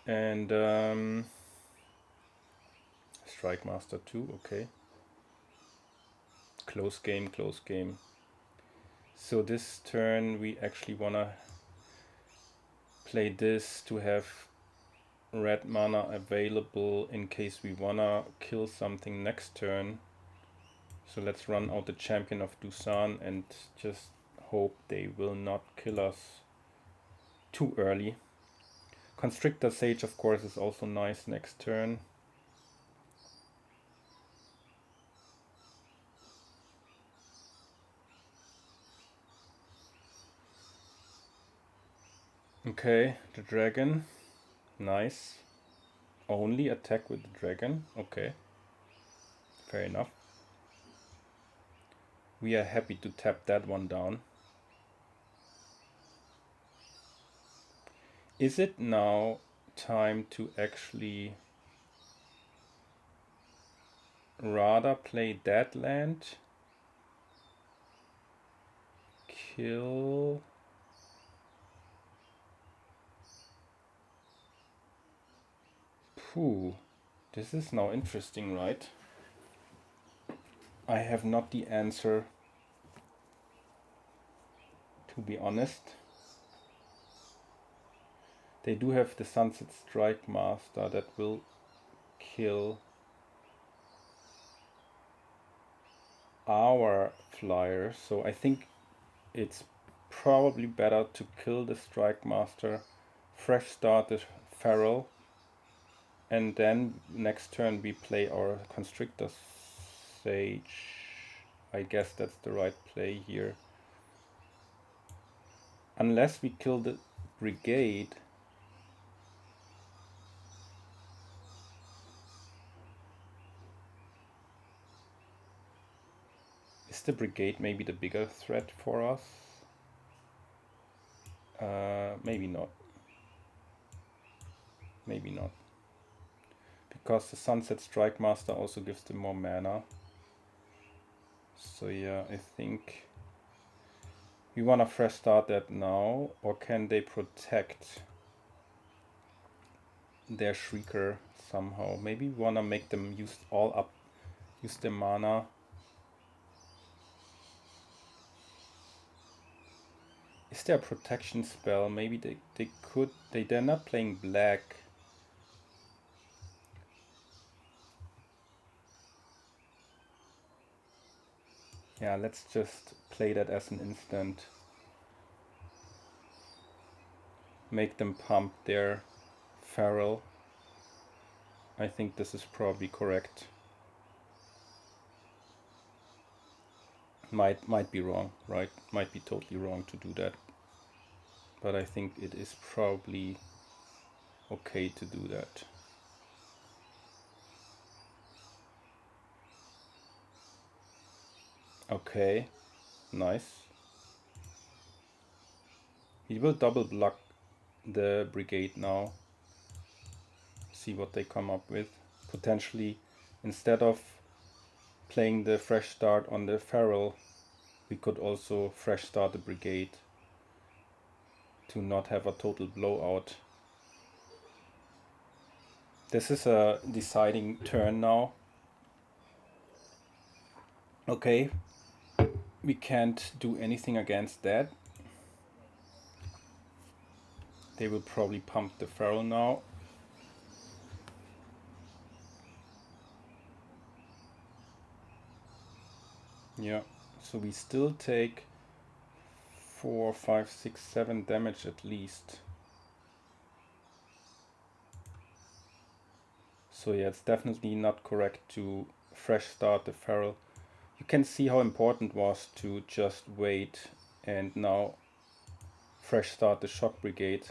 And Strike Master 2, okay. Close game, close game. So this turn we actually wanna play this to have red mana available in case we wanna kill something next turn. So let's run out the Champion of Dusan and just hope they will not kill us too early. Constrictor Sage, of course, is also nice next turn. Okay, the dragon. Nice. Only attack with the dragon. Okay. Fair enough. We are happy to tap that one down. Is it now time to actually rather play that land? Kill... Phew. This is now interesting, right? I have not the answer, to be honest. They do have the Sunset Strike Master that will kill our flyer, so I think it's probably better to kill the Strike Master, fresh start the Feral, and then next turn we play our Constrictor Sage. I guess that's the right play here. Unless we kill the Brigade. Is the brigade maybe the bigger threat for us? Maybe not. Maybe not. Because the Sunset Strike Master also gives them more mana. So yeah, I think we want to fresh start that now. Or can they protect their Shrieker somehow? Maybe we want to make them use their mana. Is there a protection spell? Maybe they could. They're not playing black. Yeah, let's just play that as an instant. Make them pump their Feral. I think this is probably correct. Might be wrong, right? Might be totally wrong to do that. But I think it is probably okay to do that. Okay, nice. He will double block the brigade now. See what they come up with. Potentially, instead of playing the fresh start on the Feral, we could also fresh start the brigade to not have a total blowout. This is a deciding turn now. Okay, we can't do anything against that. They will probably pump the Feral now. Yeah, so we still take 4, 5, 6, 7 damage at least. So yeah, it's definitely not correct to fresh start the Feral. You can see how important it was to just wait and now fresh start the Shock Brigade.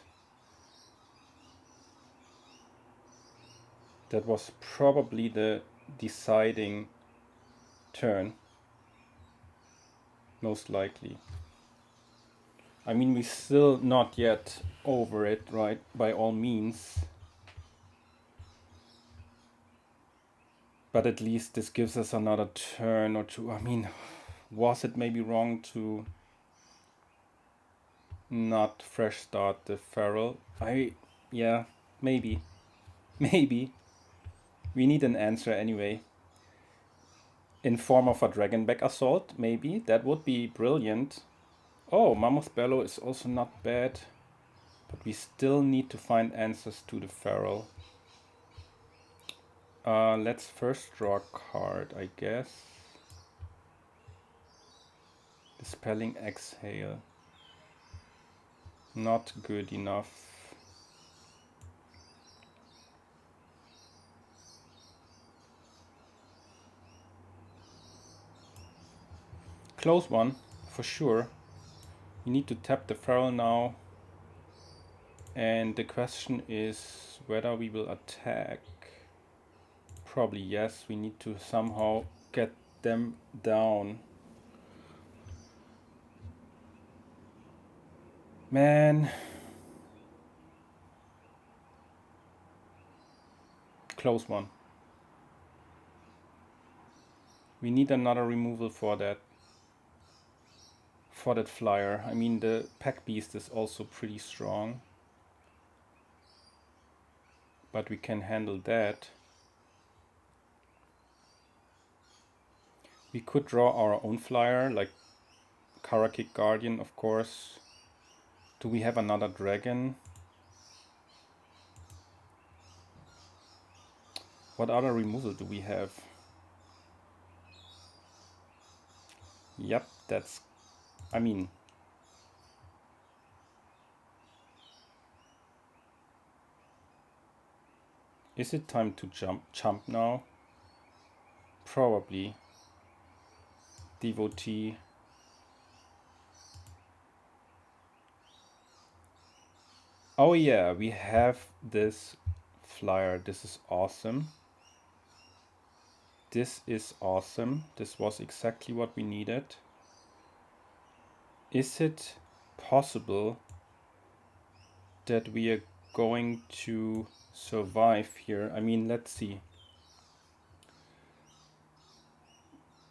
That was probably the deciding turn, most likely. I mean, we're still not yet over it, right? By all means. But at least this gives us another turn or two. I mean, was it maybe wrong to not fresh start the Feral? Yeah, maybe. Maybe. We need an answer anyway. In form of a Dragonback Assault, maybe. That would be brilliant. Oh, Mammoth Bellow is also not bad. But we still need to find answers to the Feral. Let's first draw a card, I guess. Dispelling Exhale. Not good enough. Close one, for sure. We need to tap the Feral now. And the question is whether we will attack. Probably yes, we need to somehow get them down. Man. Close one. We need another removal for that. For that flyer. I mean, the Pack Beast is also pretty strong. But we can handle that. We could draw our own flyer, like Karakik Guardian, of course. Do we have another dragon? What other removal do we have? Yep, that's... I mean... Is it time to jump now? Probably. Devotee. Oh yeah, we have this flyer. This is awesome. This is awesome. This was exactly what we needed. Is it possible that we are going to survive here? I mean, let's see.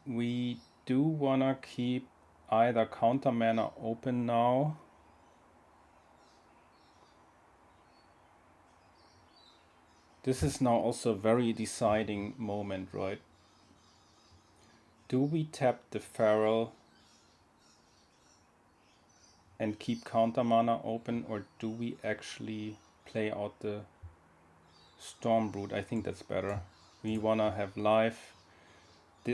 We do wanna keep either counter mana open now. This is now also a very deciding moment, right? Do we tap the Feral and keep counter mana open, or do we actually play out the Stormbrood? I think that's better. We wanna have life.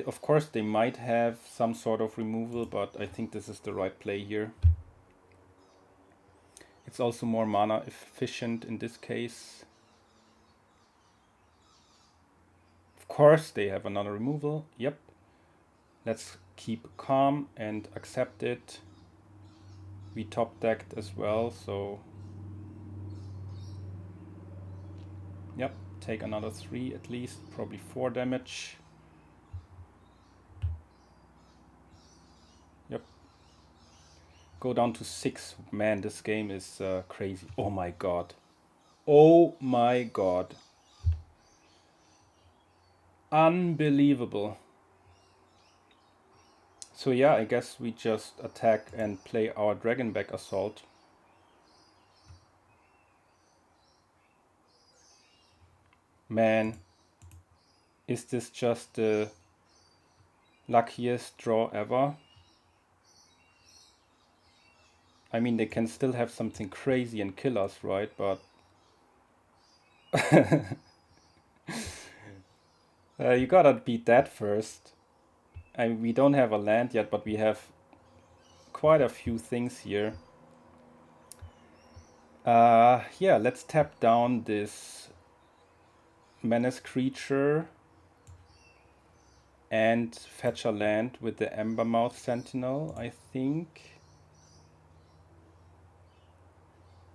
Of course, they might have some sort of removal, but I think this is the right play here. It's also more mana efficient in this case. Of course, they have another removal. Yep. Let's keep calm and accept it. We top decked as well, so yep, take another 3 at least, probably 4 damage. Yep. Go down to 6. Man, this game is crazy. Oh my god. Oh my god. Unbelievable. So yeah, I guess we just attack and play our Dragonback Assault. Man, is this just the luckiest draw ever? I mean, they can still have something crazy and kill us, right? But you gotta beat that first. We don't have a land yet, but we have quite a few things here. Yeah, let's tap down this menace creature and fetch a land with the Embermouth Sentinel, I think.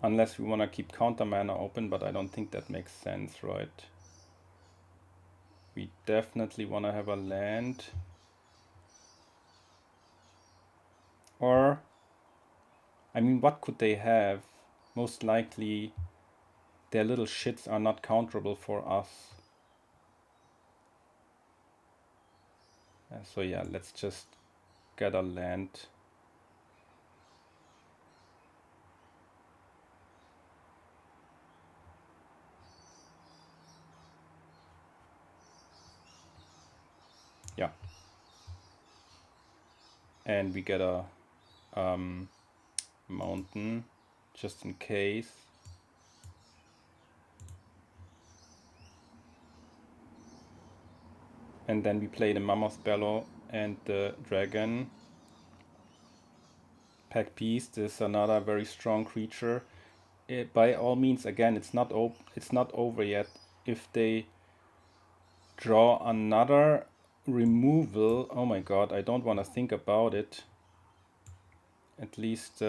Unless we want to keep counter mana open, but I don't think that makes sense, right? We definitely want to have a land. Or, I mean, what could they have? Most likely, their little shits are not counterable for us. So yeah, let's just get a land. Yeah. And we get a mountain, just in case. And then we play the Mammoth Bellow and the Dragon. Pack Beast is another very strong creature. By all means, again, it's not over yet. If they draw another removal, oh my god, I don't want to think about it. At least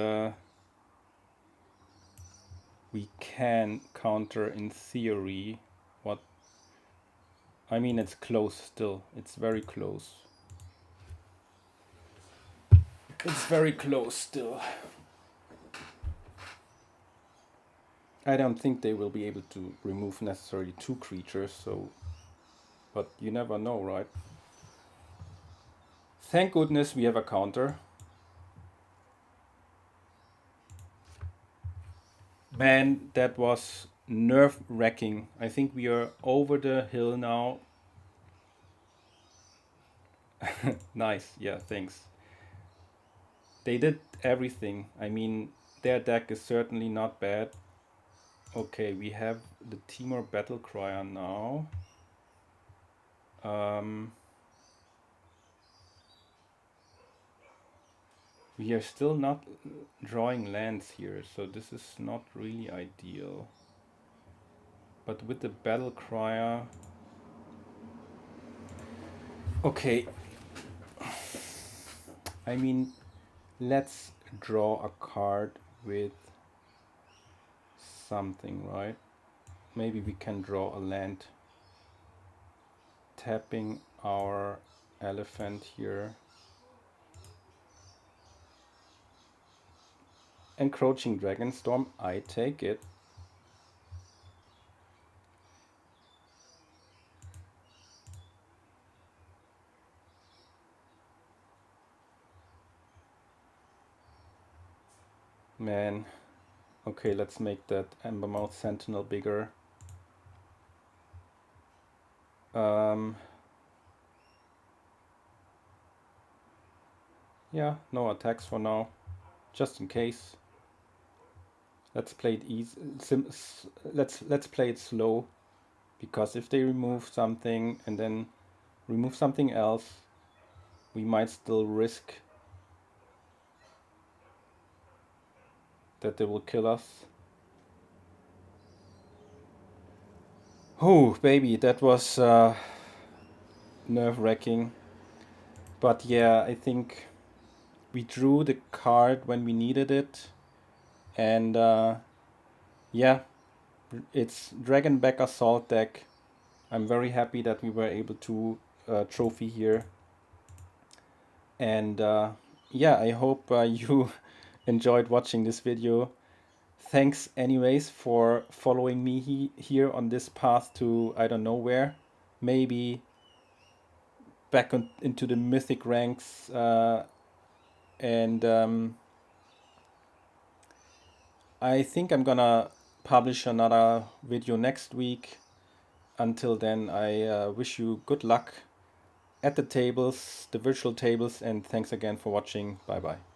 we can counter in theory. What? I mean, it's close still. It's very close. It's very close still. I don't think they will be able to remove necessarily 2 creatures, so... But you never know, right? Thank goodness we have a counter. Man, that was nerve-wracking. I think we are over the hill now. Nice, yeah, thanks. They did everything. I mean, their deck is certainly not bad. Okay, we have the Timur Battle Crier now. We are still not drawing lands here, so this is not really ideal. But with the Battle Crier... Okay. I mean, let's draw a card with something, right? Maybe we can draw a land. Tapping our elephant here. Encroaching Dragonstorm, I take it. Man. Okay, let's make that Embermouth Sentinel bigger. Yeah, no attacks for now, just in case. Let's play it easy. Let's play it slow, because if they remove something and then remove something else, we might still risk that they will kill us. Oh, baby, that was nerve-wracking. But yeah, I think we drew the card when we needed it. And yeah, it's Dragonback Assault deck. I'm very happy that we were able to trophy here. And yeah, I hope you enjoyed watching this video. Thanks anyways for following me here on this path to I don't know where. Maybe back into the Mythic ranks. And I think I'm gonna publish another video next week. Until then, I wish you good luck at the tables, the virtual tables, and thanks again for watching. Bye bye.